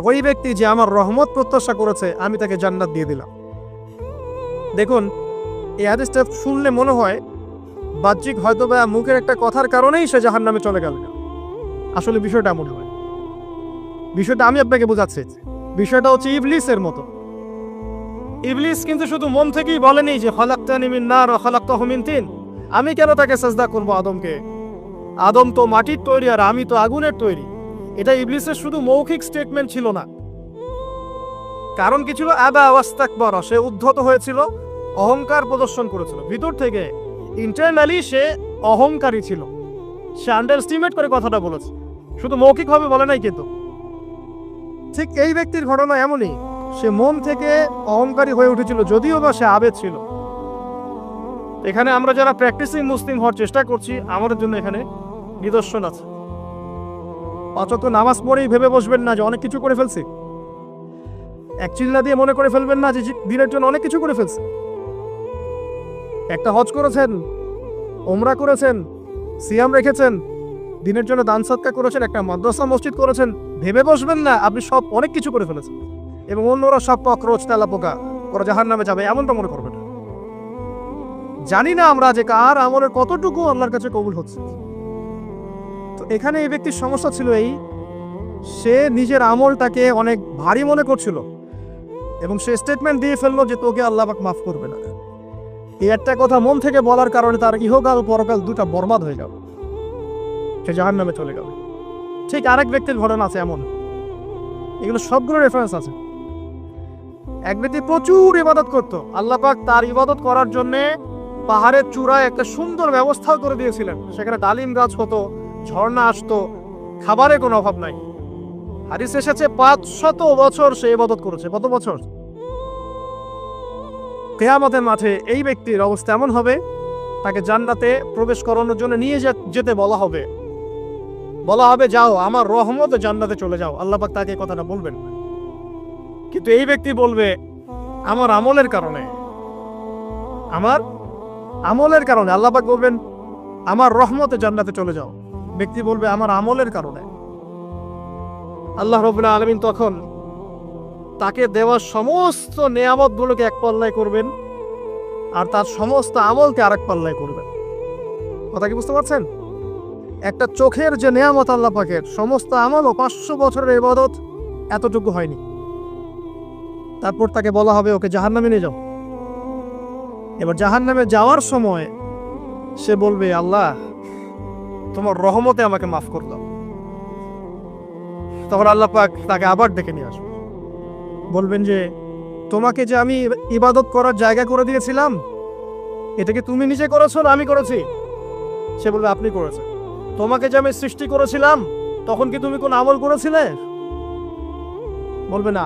ওই ব্যক্তি যে আমার রহমত প্রত্যাশা করেছে আমি তাকে জান্নাত দিয়ে দিলাম। দেখুন, এই হাদিসটা শুনলে মনে হয় বাহ্যিক হয়তো বা মুখের একটা কথার কারণেই সে জাহান্নামে চলে গেল। আসলে বিষয়টা এমন হয়, বিষয়টা আমি আপনাকে বোঝাচ্ছি। বিষয়টা হচ্ছে ইবলিসের মতো। ইবলিস কিন্তু শুধু মন থেকেই বলেনি যে খালাকতানি মিন নার ওয়া খালাকতাহু মিন তিন, আমি কেন তাকে সাজদা করব আদমকে, আদম তো মাটির তৈরি আর আমি তো আগুনের তৈরি। এটা ইবলিসের শুধু মৌখিক স্টেটমেন্ট ছিল না, কারণ কি ছিল? আবা ওয়াস্তাকবারা, সে উদ্ধত হয়েছিল, অহংকার প্রদর্শন করেছিল। ভিতর থেকে ইন্টারনালি সে অহংকারী ছিল, সে আন্ডারস্টিমেট করে কথাটা বলেছে, শুধু মৌখিকভাবে বলে নাই। কিন্তু ঠিক এই ব্যক্তির ঘটনা এমনই, সে মন থেকে অহংকারী হয়ে উঠেছিল, যদিও বা সে আবেদ ছিল। এখানে আমরা যারা প্র্যাকটিসিং মুসলিম হওয়ার চেষ্টা করছি, আমাদের জন্য এখানে নিদর্শন আছে। অচত নামাজ পড়েই ভেবে বসবেন না যে অনেক কিছু করে ফেলছি, এক চিল্লা দিয়ে মনে করে ফেলবেন না যে দিনের জন্য অনেক কিছু করে ফেলছে। একটা হজ করেছেন, ওমরা করেছেন, সিয়াম রেখেছেন, দিনের জন্য দান সদকা করেছেন, একটা মাদ্রাসা মসজিদ করেছেন, ভেবে বসবেন না আপনি সব অনেক কিছু করে ফেলেছেন এবং অন্যরা সব ককরোচ তেলা পোকা ওরা জাহান্নামে যাবে, এমনটা মনে করবেন না। জানি না আমরা যে কার আমলের কতটুকু আল্লাহর কাছে কবুল হচ্ছে। তো এখানে এই ব্যক্তির সমস্যা ছিল এই, সে নিজের আমলটাকে অনেক ভারী মনে করছিল এবং সে স্টেটমেন্ট দিয়ে ফেললো যে তোকে আল্লাহ পাক মাফ করবে না। এই একটা কথা মন থেকে বলার কারণে তার ইহকাল পরকাল দুটা বরবাদ হয়ে গেল, সে জাহান্নামে চলে গেল। ঠিক আরেক ব্যক্তির ঘটনা আছে এমন, এগুলো সবগুলো রেফারেন্স আছে। এক ব্যক্তি প্রচুর ইবাদত করত, আল্লাহ পাক তার ইবাদত করার জন্যে পাহাড়ের চূড়ায় একটা সুন্দর ব্যবস্থাও করে দিয়েছিলেন, সেখানে ডালিম গাছ হতো, ঝর্ণা আসতো, খাবারের কোনো অভাব নাই। হাদিস এসেছে 500 বছর সে ইবাদত করেছে। কত বছর? কিয়ামতের মাঠে এই ব্যক্তির অবস্থা এমন হবে, তাকে জান্নাতে প্রবেশ করানোর জন্য নিয়ে যেতে বলা হবে যাও আমার রহমতে জান্নাতে চলে যাও। আল্লাহ পাক তাকে কথাটা বলবেন, কিন্তু এই ব্যক্তি বলবে আমার আমলের কারণে আল্লাহ পাক বলবেন আমার রহমতে জান্নাতে চলে যাও। ব্যক্তি বলবে আমার আমলের কারণে। আল্লাহ রাব্বুল আলামিন তখন তাকে দেওয়া সমস্ত নেয়ামতগুলোকে এক পাল্লায় করবেন আর তার সমস্ত আমলকে আরেক পাল্লায় করবেন। কথা কি বুঝতে পারছেন? একটা চোখের যে নেয়ামত আল্লাহ পাকের, সমস্ত আমল ও 500 বছরের ইবাদত এতটুকু হয়নি। তারপর তাকে বলা হবে ওকে জাহান্নামে নিয়ে যাও। এবার জাহান্নামে যাওয়ার সময় সে বলবে আল্লাহ তোমার রহমতে আমাকে মাফ করে দাও। তখন আল্লাহ পাক তাকে আবার ডেকে নিয়ে আসবে, বলবেন যে তোমাকে যে আমি ইবাদত করার জায়গা করে দিয়েছিলাম, এটাকে তুমি নিজে করেছো না আমি করেছি? সে বলবে আপনি করেছেন। তোমাকে যে আমি সৃষ্টি করেছিলাম তখন কি তুমি কোন আমল করেছিলে? বলবে না।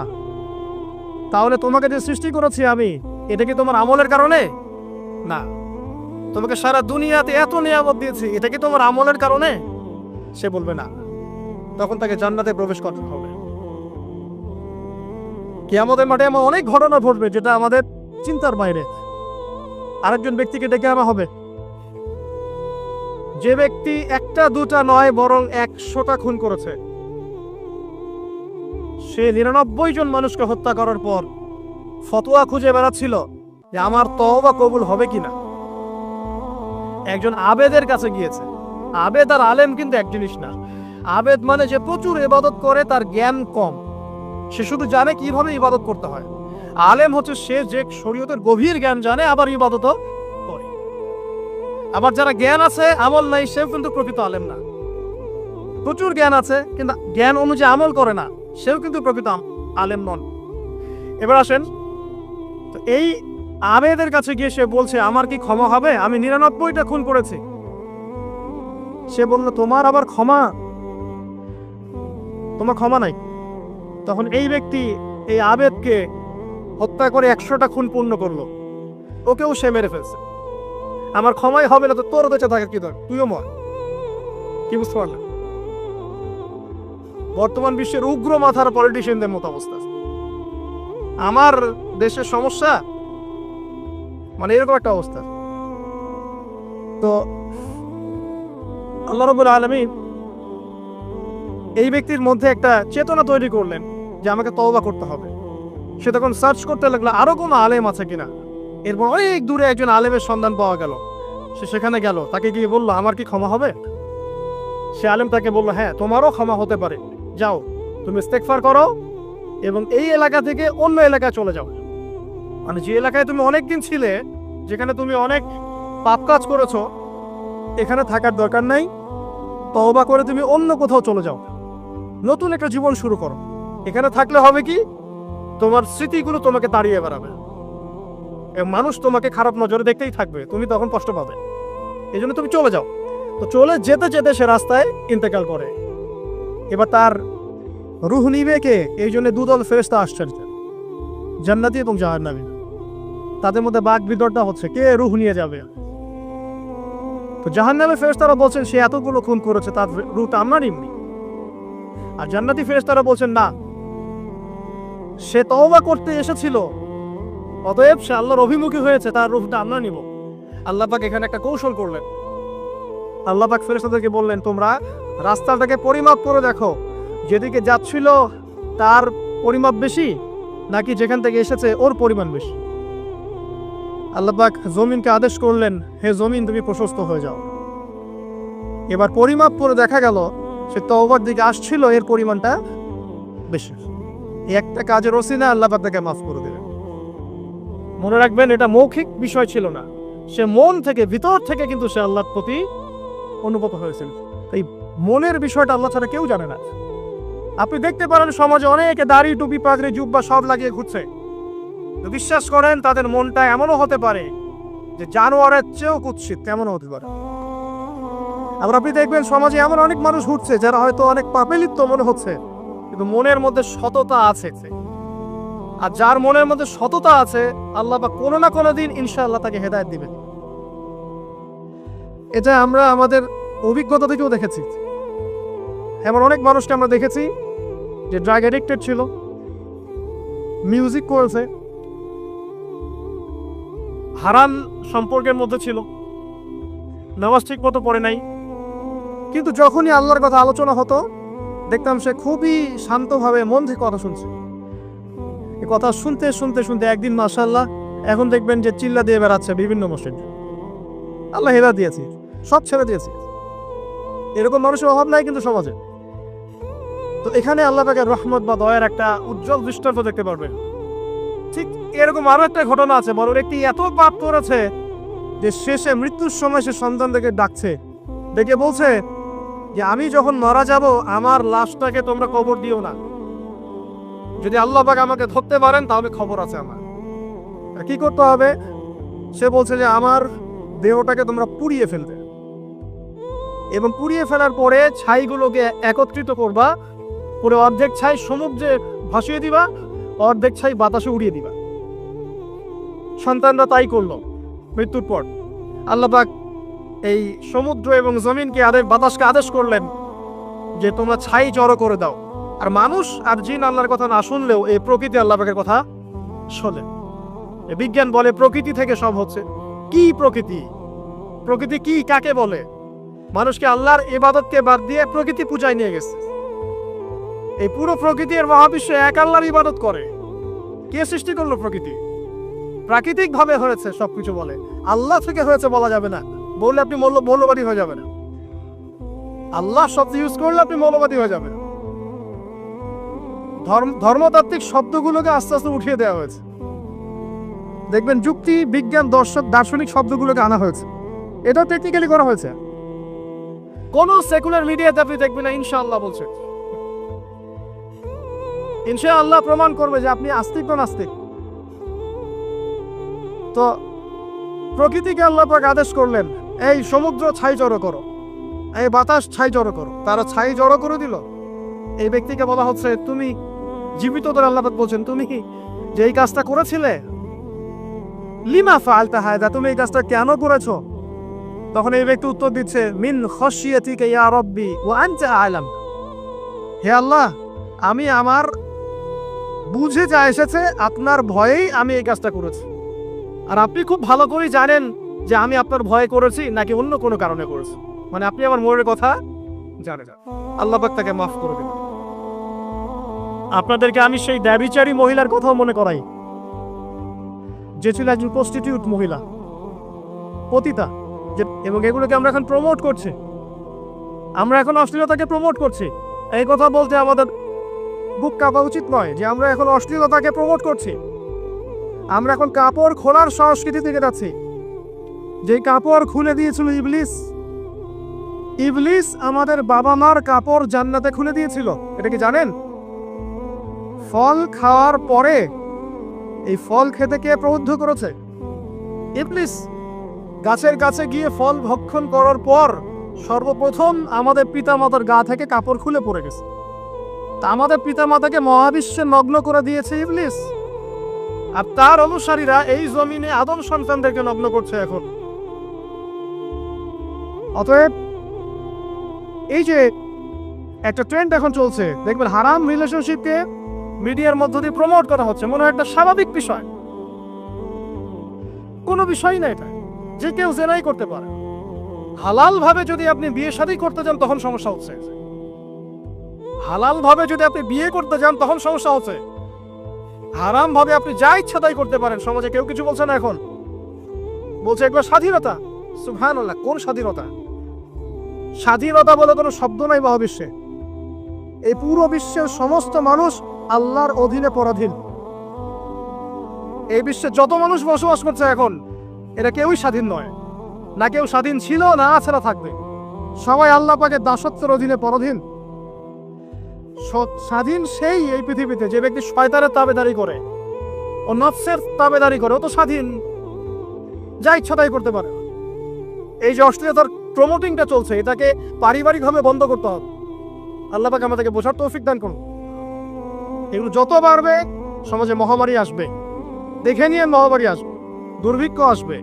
তাহলে তোমাকে যে সৃষ্টি করেছি আমি, এটা কি তোমার আমলের কারণে? না। তোমাকে সারা দুনিয়াতে এত নিয়ামত দিয়েছি, এটা কি তোমার আমলের কারণে? সে বলবে না। তখন তাকে জান্নাতে প্রবেশ করতে হবে। কিয়ামতের মাঠে এমন অনেক ঘটনা ঘটবে যেটা আমাদের চিন্তার বাইরে। আরেকজন ব্যক্তিকে ডেকে আনা হবে, যে ব্যক্তি একটা দুটা নয় বরং 100টা খুন করেছে। সে 99 জন মানুষকে হত্যা করার পর ফতোয়া খুঁজে বেড়াচ্ছিল যে আমার তওবা কবুল হবে কিনা। একজন আবেদের কাছে গিয়েছে। আবেদ আর আলেম কিন্তু এক জিনিস না। আবেদ মানে যে প্রচুর ইবাদত করে, তার জ্ঞান কম, সে শুধু জানে কিভাবে ইবাদত করতে হয়। আলেম হচ্ছে সে যে শরীয়তের গভীর জ্ঞান জানে, আবার ইবাদতও করে। আবার যারা জ্ঞান আছে আমল নাই, সেও কিন্তু প্রকৃত আলেম না। প্রচুর জ্ঞান আছে কিন্তু জ্ঞান অনুযায়ী আমল করে না, সেও কিন্তু প্রকৃত আলেম নন। এবার আসেন, তো এই আবেদের কাছে গিয়ে সে বলছে আমার কি ক্ষমা হবে? আমি 99টা খুন করেছি। সে বলল তোমার আবার ক্ষমা? তোমার ক্ষমা নাই। তখন এই ব্যক্তি এই আবেদকে হত্যা করে 100টা খুন পূর্ণ করলো, ওকেও সে মেরে ফেলছে। আমার ক্ষমাই হবে না তো তোর বেঁচে থাকার কি দরকার, তুইও মর। কি বুঝতে পারলেন? বর্তমান বিশ্বের উগ্র মাথার পলিটিশিয়ানদের মতো অবস্থা। আমার দেশের সমস্যা মানে এরকম একটা অবস্থা। তো আল্লাহ রাব্বুল আলামিন এই ব্যক্তির মধ্যে একটা চেতনা তৈরি করলেন যে আমাকে তওবা করতে হবে। সে তখন সার্চ করতে লাগলো আরো কোনো আলেম আছে কিনা। এরপর অনেক দূরে একজন আলেমের সন্ধান পাওয়া গেল। সে সেখানে গেল, তাকে গিয়ে বললো আমার কি ক্ষমা হবে? সে আলেম তাকে বললো হ্যাঁ তোমারও ক্ষমা হতে পারে, যাও তুমি ইস্তেগফার করো এবং এই এলাকা থেকে অন্য এলাকায় চলে যাও। মানে যে এলাকায় তুমি অনেকদিন ছিলে, যেখানে তুমি অনেক পাপ কাজ করেছো, এখানে থাকার দরকার নাই। তওবা করে তুমি অন্য কোথাও চলে যাও, নতুন একটা জীবন শুরু করো। এখানে থাকলে হবে কি, তোমার স্মৃতিগুলো তোমাকে তাড়িয়ে বেড়াবে, মানুষ তোমাকে খারাপ নজরে দেখতেই থাকবে, তুমি তখন কষ্ট পাবে। এই জন্য তুমি চলে যাও। তো চলে যেতে যেতে সে রাস্তায় ইন্তেকাল করে। এবার তার রূহ নিবে কে? এই জন্য দুদল ফেরেশতা আসছেন, জান্নাতি এবং জাহান্নামী। তাদের মধ্যে বাক বিতর্কটা হচ্ছে কে রূহ নিয়ে যাবে। তো জাহান্নামী ফেরেশতারা বলছেন সে এতগুলো খুন করেছে, তার রূহটা আমরা নিমনি। আর জান্নাতি ফেরেশতারা বলছেন না, সে তওবা করতে এসেছিল, অতএব সে আল্লাহর অভিমুখী হয়েছে, তার রূহটা আমরা নিব। আল্লাহ পাক এখানে একটা কৌশল করলেন। আল্লাহ পাক ফেরেশতাদেরকে বললেন তোমরা রাস্তাটাকে পরিমাপ করে দেখো, যেদিকে যাচ্ছিল তার পরিমাপ বেশি নাকি যেখান থেকে এসেছে ওর পরিমাণ বেশি? আল্লাহ পাক জমিনকে আদেশ করলেন, হে জমিন তুমি প্রশস্ত হয়ে যাও। এবার পরিমাপ করে দেখা গেল সে তওবার দিকে আসছিল, এর পরিমাণটা বেশি। এই একটা কাজের ওসিলা আল্লাহ পাক তাকে মাফ করে দিলেন। মনে রাখবেন, এটা মৌখিক বিষয় ছিল না, সে মন থেকে, ভিতর থেকে কিন্তু সে আল্লাহর প্রতি অনুভূত হয়েছিল। এই মনের বিষয়টা আল্লাহ ছাড়া কেউ জানে না। আপনি দেখতে পারেন সমাজে অনেকে দাড়ি, টুপি, পাগড়ি, জুব্বা সব লাগিয়ে ঘুরছে। বিশ্বাস করেন তাদের মনটা এমনও হতে পারে যে জানোয়ারের চেয়েও কুৎসিত, তেমনও হতে পারে। আবার আপনি দেখবেন সমাজে এমন অনেক মানুষ ঘুরছে যারা হয়তো অনেক পাপে লিপ্ত মনে হচ্ছে, কিন্তু মনের মধ্যে সততা আছে। আর যার মনের মধ্যে সততা আছে, আল্লাহ বা কোনো না কোনো দিন ইনশাআল্লাহ তাকে হেদায়েত দিবেন। এটা আমরা আমাদের অভিজ্ঞতা থেকেও দেখেছি। এমন অনেক মানুষকে আমরা দেখেছি যে ড্রাগ অ্যাডিক্টেড ছিল, মিউজিক করেছে, হারাম সম্পর্কের মধ্যে ছিল, নামাজ ঠিক মতো পড়ে নাই, কিন্তু যখনই আল্লাহর কথা আলোচনা হতো দেখতাম সে খুবই শান্তভাবে মন থেকে কথা শুনছে। এই কথা শুনতে শুনতে শুনতে একদিন মাশাআল্লাহ এখন দেখবেন যে চিল্লা দিয়ে বেড়াচ্ছে বিভিন্ন মসজিদ। আল্লাহ হেদায়েত দিয়েছে, সব ছেড়ে দিয়েছে। এরকম মানুষের অভাব নাই কিন্তু সমাজে। তো এখানে আল্লাহ পাকের রহমত বা দয়ার একটা উজ্জ্বল দৃষ্টান্ত দেখতে পারবেন। ঠিক এরকম আরো একটা ঘটনা আছে। বড় ব্যক্তি এত পাপ করেছে যে শেষে মৃত্যুর সময় সে সন্তানদেরকে ডাকছে, ডেকে বলছে যে আমি যখন মারা যাব আমার লাশটাকে তোমরা কবর দিও না, যদি আল্লাহ পাক আমাকে ধরতে পারেন তাহলে খবর আছে আমার। কি করতে হবে? সে বলছে যে আমার দেহটাকে তোমরা পুড়িয়ে ফেলবে, এবং পুড়িয়ে ফেলার পরে ছাইগুলোকে একত্রিত করবা, পুরো অর্ধেক ছাই সমুদ্রে ভাসিয়ে দিবা, অর্ধেক ছাই বাতাসে উড়িয়ে দিবা। সন্তানরা তাই করলো। মৃত্যুর পর আল্লাহ পাক এই সমুদ্র এবং জমিনকে বাতাসকে আদেশ করলেন যে তোমরা ছাই জড়ো করে দাও। আর মানুষ আর জিন আল্লাহর কথা না শুনলেও এই প্রকৃতি আল্লাহ পাকের কথা শোনে। বিজ্ঞান বলে প্রকৃতি থেকে সব হচ্ছে। কি প্রকৃতি? প্রকৃতি কি, কাকে বলে? মানুষকে আল্লাহর ইবাদতকে বাদ দিয়ে প্রকৃতি পূজায় নিয়ে গেছে। এই পুরো প্রকৃতির মহাবিশ্ব এক আল্লাহর ইবাদত করে। কে সৃষ্টি করলো প্রকৃতি? প্রাকৃতিক ভাবে হয়েছে সবকিছু বলে, আল্লাহ থেকে হয়েছে বলা যাবে না। বললে আপনি মৌলবাদী হয়ে যাবেন। আল্লাহ শব্দ ইউজ করলে আপনি মৌলবাদী হয়ে যাবেন। ধর্মতাত্ত্বিক শব্দগুলোকে আস্তে আস্তে উঠিয়ে দেওয়া হয়েছে। দেখবেন যুক্তি, বিজ্ঞান, দার্শনিক শব্দগুলোকে আনা হয়েছে। এটা টেকনিক্যালি করা হয়েছে। কোন সেকুলার মিডিয়াতে আপনি দেখবেন না ইনশাআল্লাহ বলছে। ইনশাআল্লাহ প্রমাণ করবে যে আপনি আস্তিক না নাস্তিক। তো প্রকৃতিকে আল্লাহ পাক আদেশ করলেন, এই সমুদ্র ছাই জড়ো করো, এই বাতাস ছাই জড়ো করো। তারা ছাই জড়ো করে দিল। এই ব্যক্তিকে বলা হচ্ছে তুমি জীবিত, তো আল্লাহ পাক বলছেন তুমি কি যে এই কাজটা করেছিলে, লিমা ফাআলতা হাযা, তুমি এই কাজটা কেন করেছো? তখন এই ব্যক্তি উত্তর দিচ্ছে, মিন খাশিয়াতিকা ইয়া রাব্বি ওয়া আনতা আ'লাম। হে আল্লাহ, আমি আমার বুঝে যা এসেছে আপনার ভয়েই আমি এই কাজটা করেছি, আর আপনি খুব ভালো করেই জানেন যে আমি আপনার ভয়ে করেছি নাকি অন্য কোনো কারণে করেছি। মানে আপনি আমার মনের কথা জানেন। আল্লাহ পাক তাকে মাফ করে দিন। আপনাদেরকে আমি সেই ব্যভিচারী মহিলার কথাও মনে করাই, যে ছিল একজন প্রস্টিটিউট মহিলা, পতিতা। এবং এগুলোকে আমরা এখন প্রমোট করছি। আমরা এখন অশ্লীলতাকে প্রমোট করছি। এই কথা বলতে আমাদের বুক কাঁপা উচিত নয় যে আমরা এখন অশ্লীলতাকে প্রমোট করছি। আমরা এখন কাপড় খোলার সংস্কৃতি থেকে যাচ্ছি। যে কাপড় খুলে দিয়েছিল ইবলিস। ইবলিস আমাদের বাবা মার কাপড় জান্নাতে খুলে দিয়েছিল, এটা কি জানেন? ফল খাওয়ার পরে এই ফল খেতে কে প্রবুদ্ধ করেছে? ইবলিস। গাছের কাছে গিয়ে ফল ভক্ষণ করার পর সর্বপ্রথম আমাদের পিতামাতার গা থেকে কাপড় খুলে পড়ে গেছে। তা আমাদের পিতামাতাকে মহাবিশ্বে নগ্ন করে দিয়েছে ইবলিস, আর তার অনুসারীরা এই জমিনে আদম সন্তানদেরকে নগ্ন করছে এখন। অতএব এই যে একটা ট্রেন্ড এখন চলছে, দেখবেন হারাম রিলেশনশিপকে মিডিয়ার মধ্য দিয়ে প্রমোট করা হচ্ছে, মনে হয় একটা স্বাভাবিক বিষয়। কোনো বিষয় না এটা, যে কেউ জেনাই করতে পারে। হালাল ভাবে যদি আপনি বিয়ে শাদী করতে যান তখন সমস্যা হচ্ছে। হালাল ভাবে যদি আপনি বিয়ে করতে যান তখন সমস্যা হচ্ছে, হারাম ভাবে আপনি যা ইচ্ছা তাই করতে পারেন, সমাজে কেউ কিছু বলছে না। এখন বলছে এগুলো স্বাধীনতা। সুবহানাল্লাহ, কোন স্বাধীনতা? স্বাধীনতা বলে কোনো শব্দ নাই মহাবিশ্বে। এই পুরো বিশ্বের সমস্ত মানুষ আল্লাহর অধীনে পরাধীন। এই বিশ্বে যত মানুষ বসবাস করছে এখন, এটা কেউই স্বাধীন নয়, না কেউ স্বাধীন ছিল না আছে না থাকবে, সবাই আল্লাহ পাকের দাসত্বের অধীনে পরাধীন। স্বাধীন সেই এই পৃথিবীতে যে ব্যক্তি শয়তানের তাবেদারি করে ও নফসের তাবেদারি করে, ও তো স্বাধীন, যা ইচ্ছা তাই করতে পারে। এই যে অশ্লীলতার প্রমোটিংটা চলছে, এটাকে পারিবারিকভাবে বন্ধ করতে হবে। আল্লাহ পাক আমাদেরকে বোঝার তৌফিক দান করুন। এগুলো যত বাড়বে সমাজে মহামারী আসবে, দেখে নিয়ে মহামারী আসবে, দুর্ভিক্ষ আসবে,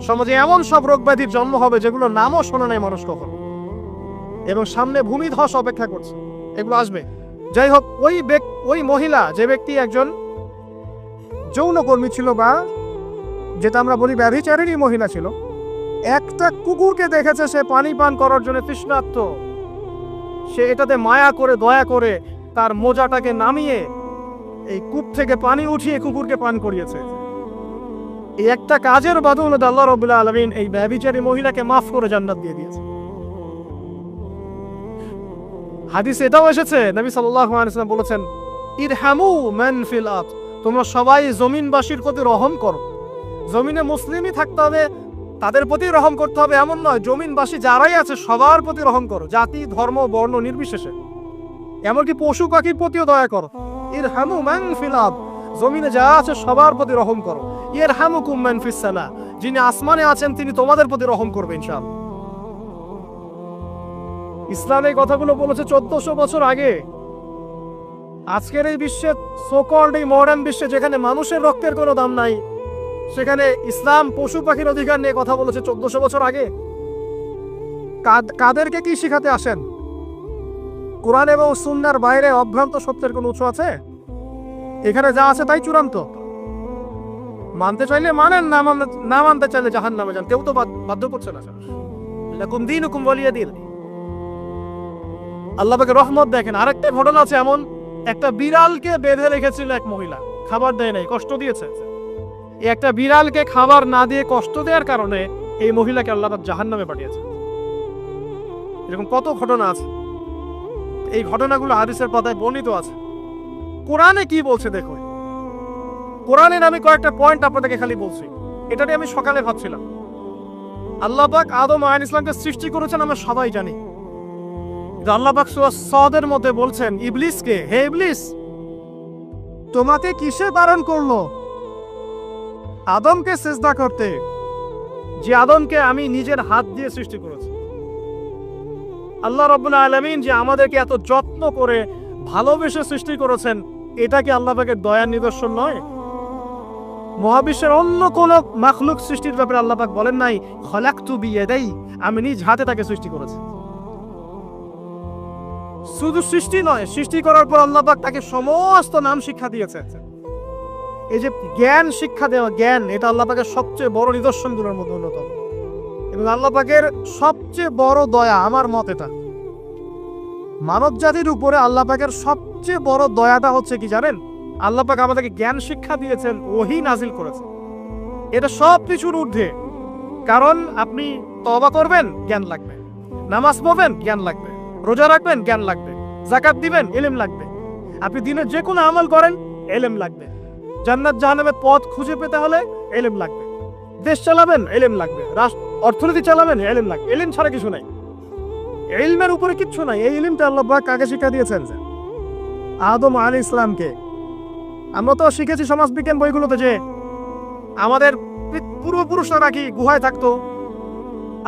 সমাজে এমন সব রোগ ব্যাধির জন্ম হবে যেগুলো নামও শোনে নাই মানুষ কখনো, এবং সামনে ভূমিধস অপেক্ষা করছে, এগুলো আসবে। যাই হোক, ওই মহিলা, যে ব্যক্তি একজন যৌনকর্মী ছিল, বা যেটা আমরা বলি ব্যভিচারিণী মহিলা ছিল, একটা কুকুরকে দেখেছে সে পানি পান করার জন্য তৃষ্ণার্ত, সে এটাতে মায়া করে দয়া করে তার মোজাটাকে নামিয়ে এই কূপ থেকে পানি উঠিয়ে কুকুরকে পান করিয়েছে। এই একটা কাজের বদৌলতে আল্লাহ রাব্বুল আলামিন এই ব্যভিচারী মহিলাকে মাফ করে জান্নাত দিয়ে দিয়েছে। হাদিসে এটাও এসেছে, নবী সাল্লাল্লাহু আলাইহি ওয়াসাল্লাম বলেছেন, ইরহামু মান ফিল আরদ, তোমরা সবাই জমিনবাসীর প্রতি রহম করো। জমিনে মুসলিমই থাকতে হবে, তাদের প্রতি রহম করতে হবে এমন নয়, জমিনবাসী যারাই আছে সবার প্রতি রহম করো, জাতি ধর্ম বর্ণ নির্বিশেষে, এমনকি পশু পাখির প্রতিও দয়া করো। ইরহামু মান ফিল আরদ, জমিনে যা আছে সবার প্রতি রহম করো। ইরহামুকুম মান ফিস সামা, যিনি আসমানে আছেন তিনি তোমাদের প্রতি রহম করবেন ইনশাআল্লাহ। ইসলাম এই কথাগুলো বলেছে 1400 বছর আগে। আজকের এই বিশ্বে, সোকল্ড এই মডার্ন বিশ্বে, যেখানে মানুষের রক্তের কোনো দাম নাই, সেখানে ইসলাম পশু পাখির অধিকার নিয়ে কথা বলেছে 1400 বছর আগে। কাদেরকে কি শিখাতে আসেন? কোরআন এবং সুন্নাহর বাইরে অভ্রান্ত সত্যের কোনো উৎস আছে? এখানে যা আছে তাই চূড়ান্ত। মানতে চাইলে মানেন, না মানতে চাইলে জাহান্নামে যান, কেউ তো বাধ্য করছে না। লাকুম দীনুকুম ওয়ালিয়া দীন। আল্লাহ পাকের রহমত দেখেন। আরেকটা ঘটনা আছে এমন, একটা বিড়ালকে বেঁধে রেখেছিল এক মহিলা, খাবার দেয় নাই, কষ্ট দিয়েছে। এই একটা বিড়ালকে খাবার না দিয়ে কষ্ট দেওয়ার কারণে এই মহিলাকে আল্লাহ পাক জাহান্নামে পাঠিয়েছে। এরকম কত ঘটনা আছে, এই ঘটনাগুলো হাদিসের পাতায় বর্ণিত আছে। কোরআনে কি বলছে দেখো। কোরআনের আমি কয়েকটা পয়েন্ট আপনাদেরকে খালি বলছি, এটা নিয়ে আমি সকালে ভাবছিলাম। আল্লাহ পাক আদম আলাইহিস সালামকে সৃষ্টি করেছেন আমরা সবাই জানি। আল্লাহ পাক সূরা সাদের মধ্যে বলছেন ইবলিসকে, হে ইবলিস, তোমাকে কিসে বারণ করলো আদমকে সিজদা করতে, যে আদমকে আমি নিজের হাত দিয়ে সৃষ্টি করেছি। আল্লাহ রাব্বুল আলামিন যে আমাদেরকে এত যত্ন করে ভালোবেসে সৃষ্টি করেছেন, এটা কি আল্লাহ পাকের দয়ার নিদর্শন নয়? মহাবিশ্বের অন্য কোন মাখলুক সৃষ্টির ব্যাপারে আল্লাহ পাক বলেন নাই খলাকতু বিয়াদাই, আমি নিজ হাতে তাকে সৃষ্টি করেছি। শুধু সৃষ্টি নয়, সৃষ্টি করার পর আল্লাহ পাক তাকে সমস্ত নাম শিক্ষা দিয়েছে। এই যে জ্ঞান শিক্ষা দেওয়া, জ্ঞান, এটা আল্লাহ পাকের সবচেয়ে বড় নিদর্শনগুলোর মধ্যে অন্যতম। এবং আল্লাহ পাকের সবচেয়ে বড় দয়া, আমার মত এটা, মানব জাতির উপরে আল্লাহ পাকের সবচেয়ে বড় দয়াটা হচ্ছে কি জানেন? আল্লাহ পাক আমাদেরকে জ্ঞান শিক্ষা দিয়েছেন, ওহী নাজিল করেছেন। এটা সব কিছুর ঊর্ধ্বে। কারণ আপনি তওবা করবেন, জ্ঞান লাগবে। নামাজ পড়বেন, জ্ঞান লাগবে। রোজা রাখবেন, জ্ঞান লাগবে। যাকাত দিবেন, ইলম লাগবে। আপনি দিনে যে কোনো আমল করেন, ইলম লাগবে। জান্নাত জাহান্নামের পথ খুঁজে পেতে হলে ইলম লাগবে। দেশ চালাবেন, ইলম লাগবে। অর্থনীতি চালাবেন, ইলম লাগবে। ইলম ছাড়া কিছু নাই, ইলমের উপরে কিচ্ছু নাই। এই ইলমটা আল্লাহ পাক কাকে শিক্ষা দিয়েছেন? আদম আলাইহিস সালামকে। আমরা তো শিখেছি সমাজবিজ্ঞান বইগুলোতে যে আমাদের পূর্বপুরুষরা নাকি গুহায় থাকতো,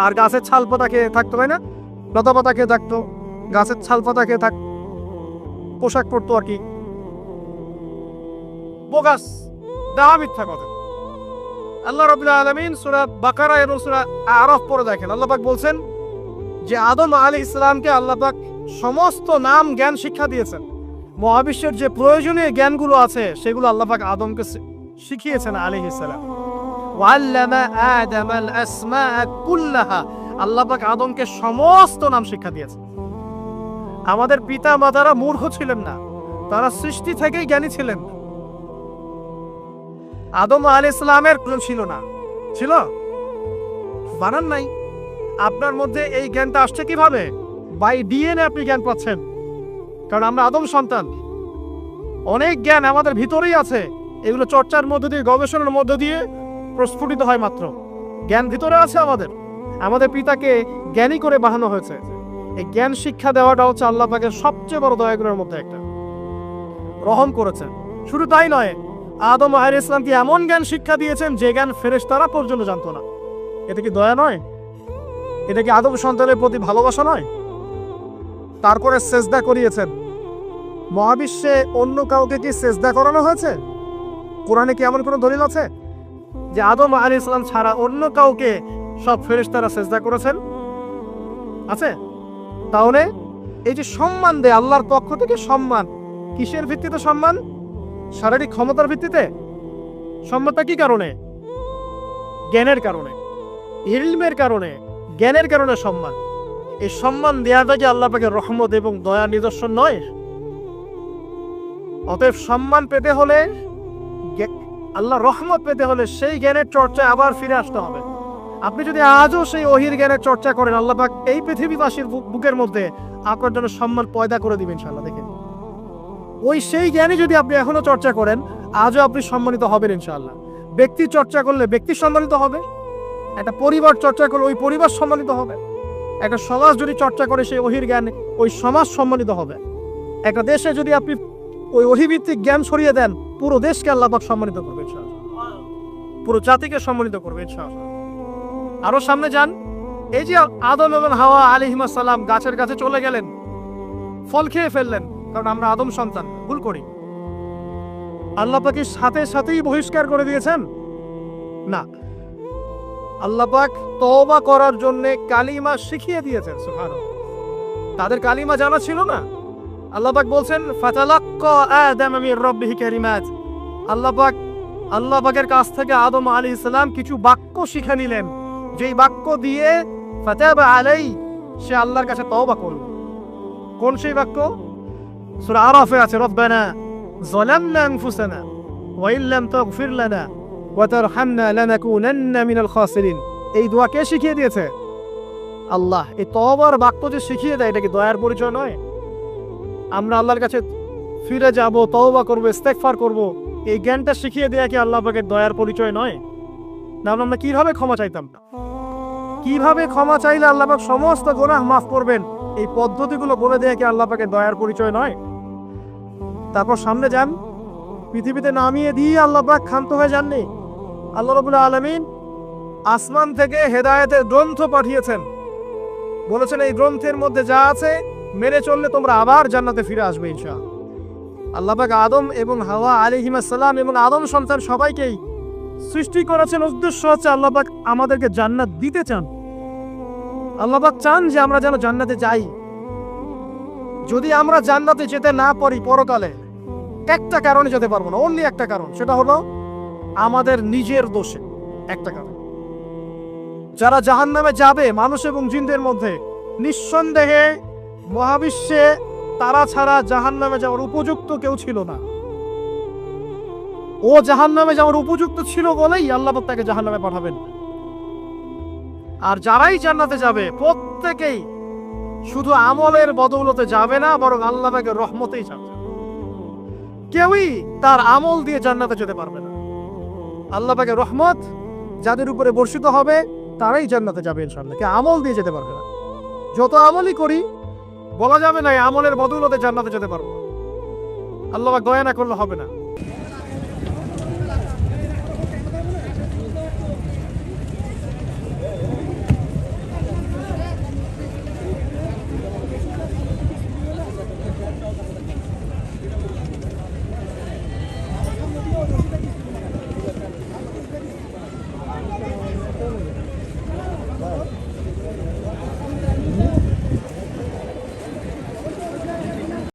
আর গাছের ছাল পাতা খেয়ে থাকতো, তাই না? লতা পাতা খেয়ে থাকতো, গাছের ছাল পাতা খেয়ে থাকতো, পোশাক পরতো আর কি। বোগাস, দেওয়া মিথ্যা কথা। আল্লাহ রাব্বুল আলামিন সূরা বাকারা এবং সূরা আরাফ পড়ে দেখেন, আল্লাহ পাক বলছেন যে আদম আলাইহিস সালামকে আল্লাহ পাক সমস্ত নাম জ্ঞান শিক্ষা দিয়েছেন। মহাবিশ্বের যে প্রয়োজনীয় জ্ঞানগুলো আছে সেগুলো আল্লাহ পাক আদমকে শিখিয়েছেন আলাইহিস সালাম। ওয়াল্লামা আদামাল আসমাআ কুল্লাহা, আল্লাহ পাক আদমকে সমস্ত নাম শিক্ষা দিয়েছেন। আমাদের পিতা মাতারা মূর্খ ছিলেন না, তারা সৃষ্টি থেকেই জ্ঞানী ছিলেন। আদম আলাইহিস সালামের কোনো ছিল না, ছিল? বানান নাই। আপনার মধ্যে এই জ্ঞানটা আসছে কিভাবে? বাই ডিএনএ আপনি জ্ঞান পাচ্ছেন, কারণ আমরা আদম সন্তান। অনেক জ্ঞান আমাদের ভিতরেই আছে, এগুলো চর্চার মধ্য দিয়ে, গবেষণার মধ্য দিয়ে প্রস্ফুটিত হয় মাত্র। জ্ঞান ভিতরে আছে আমাদের, আমাদের পিতাকে জ্ঞানী করে বানানো হয়েছে। এই জ্ঞান শিক্ষা দেওয়াটা হচ্ছে আল্লাহ পাকের সবচেয়ে বড় দয়াগুলোর মধ্যে একটা, রহম করেছেন। শুধু তাই নয়, আদম আলাইহিস সালামকে এমন জ্ঞান শিক্ষা দিয়েছেন যে জ্ঞান ফেরেশতারা পর্যন্ত জানতো না। এটা কি দয়া নয়? এটা কি আদম সন্তানের প্রতি ভালোবাসা নয়? তারপরে সেজদা করিয়েছেন। মহাবিশ্বে অন্য কাউকে কি সেজদা করানো হয়েছে? কোরআনে কি এমন কোনো দলিল আছে যে আদম আলাইহিস সালাম ছাড়া অন্য কাউকে সব ফেরেশতারা সেজদা করেছেন? আছে? তাহলে এই যে সম্মান দেয় আল্লাহর পক্ষ থেকে, সম্মান কিসের ভিত্তিতে? সম্মান শারীরিক ক্ষমতার ভিত্তিতে? সম্মানটা কি কারণে? জ্ঞানের কারণে, ইলমের কারণে, জ্ঞানের কারণে সম্মান। এই সম্মান দেওয়াটা কি আল্লাহ পাকের রহমত এবং দয়া নিদর্শন নয়? অতএব সম্মান পেতে হলে, আল্লাহ রহমত পেতে হলে সেই জ্ঞানের চর্চায় আবার ফিরে আসতে হবে। আপনি যদি আজও সেই ওহির জ্ঞানের চর্চা করেন, আল্লাহ পাক এই পৃথিবীবাসীর বুকের মধ্যে আপনার জন্য সম্মান পয়দা করে দিবেন ইনশাআল্লাহ। দেখেন, ওই সেই জ্ঞানী যদি আপনি এখনো চর্চা করেন, আজও আপনি সম্মানিত হবেন ইনশাআল্লাহ। ব্যক্তি চর্চা করলে ব্যক্তি সম্মানিত হবে, একটা পরিবার চর্চা করলে ওই পরিবার সম্মানিত হবে, একটা সমাজ যদি চর্চা করে সেই ওহির জ্ঞান, ওই সমাজ সম্মানিত হবে। একটা দেশে যদি আপনি ওই ওহিভিত্তিক জ্ঞান ছড়িয়ে দেন, পুরো দেশকে আল্লাহ পাক সম্মানিত করবে ইনশাআল্লাহ, পুরো জাতিকে সম্মানিত করবে ইনশাআল্লাহ। আরো সামনে যান, এই যে আদম এবং হাওয়া আলাইহিস সালাম গাছের কাছে চলে গেলেন, ফল খেয়ে ফেললেন, কারণ আমরা আদম সন্তান, ভুল করি। আল্লাহ পাক সাথে সাথেই বহিষ্কার করে দিয়েছেন? না, আল্লাহ পাক তওবা করার জন্য কালিমা শিখিয়ে দিয়েছেন। সুবহানাল্লাহ, তাদের কালিমা জানা ছিল না। আল্লাহ পাক বলছেন ফাতালাক্কা আদম মির রাব্বিহি কালিমাত। আল্লাহ পাকের কাছ থেকে আদম আলাইহিস সালাম কিছু বাক্য শিখে নিলেন, যেই বাক্য দিয়ে ফাতাবা আলাই, সে আল্লাহর কাছে তওবা করল। কোন সেই বাক্য? সূরা আরাফে আছে, রব্বানা যালামনা আনফুসানা ওয়া ইল্লাম তাগফির লানা ওয়া তারহামনা লানাকুনান্না মিনাল খাসিরিন। এই দোয়া কে শিখিয়ে দিয়েছে? আল্লাহ। এই তওবার বাক্য যে শিখিয়ে দেয়, এটা কি দয়ার পরিচয় নয়? আমরা আল্লাহর কাছে ফিরে যাব, তওবা করব, ইস্তেগফার করব, এই জ্ঞানটা শিখিয়ে দেয়া কি আল্লাহ পাকের দয়ার পরিচয় নয়? না, আমরা কিভাবে ক্ষমা চাইতাম না? কিভাবে ক্ষমা চাইলে আল্লাহ পাক সমস্ত গুনাহ মাফ করবেন, এই পদ্ধতিগুলো বলে দেয়া কি আল্লাহ পাকের দয়ার পরিচয় নয়? তারপর সামনে যান, পৃথিবীতে নামিয়ে দিয়ে আল্লাহ পাক ক্ষান্ত হয়ে যাননি। আল্লাহ রাব্বুল আলামিন আসমান থেকে হেদায়েতের গ্রন্থ পাঠিয়েছেন, বলেছেন এই গ্রন্থের মধ্যে যা আছে মেনে চললে তোমরা আবার জান্নাতে ফিরে আসবে ইনশাআল্লাহ। আল্লাহ পাক আদম এবং হাওয়া আলাইহিস সালাম এবং আদম সন্তান সবাইকেই সৃষ্টি করেছেন, উদ্দেশ্য হচ্ছে আল্লাহ পাক আমাদেরকে জান্নাত দিতে চান। আল্লাহ পাক চান যে আমরা যেন জান্নাতে যাই। যদি আমরা জান্নাতে যেতে না পারি পরকালে, একটা কারণে যেতে পারবো না, অনলি একটা কারণ, সেটা হলো আমাদের নিজের দোষে। একটা কারণ, যারা জাহান্নামে যাবে মানুষ এবং জিনদের মধ্যে, নিঃসন্দেহে মহাবিশ্বে তারা ছাড়া জাহান্নামে যাওয়ার উপযুক্ত কেউ ছিল না। ও জাহান্নামে যাওয়ার উপযুক্ত ছিল বলেই আল্লাহ পাক তাকে জাহান্নামে পাঠাবেন। আর যারাই জান্নাতে যাবে প্রত্যেকেই শুধু আমলের বদৌলতে যাবে না, বরং আল্লাহ পাকের রহমতেই যাবে। কেউই তার আমল দিয়ে জান্নাতে যেতে পারবে না। আল্লাহ পাকের রহমত যাদের উপরে বর্ষিত হবে তারাই জান্নাতে যাবে ইনশাআল্লাহ, কে আমল দিয়ে যেতে পারবে না। যত আমলই করি বলা যাবে না এই আমলের বদৌলতে জান্নাতে যেতে পারবো, আল্লাহ পাক দয়া না করলে হবে না।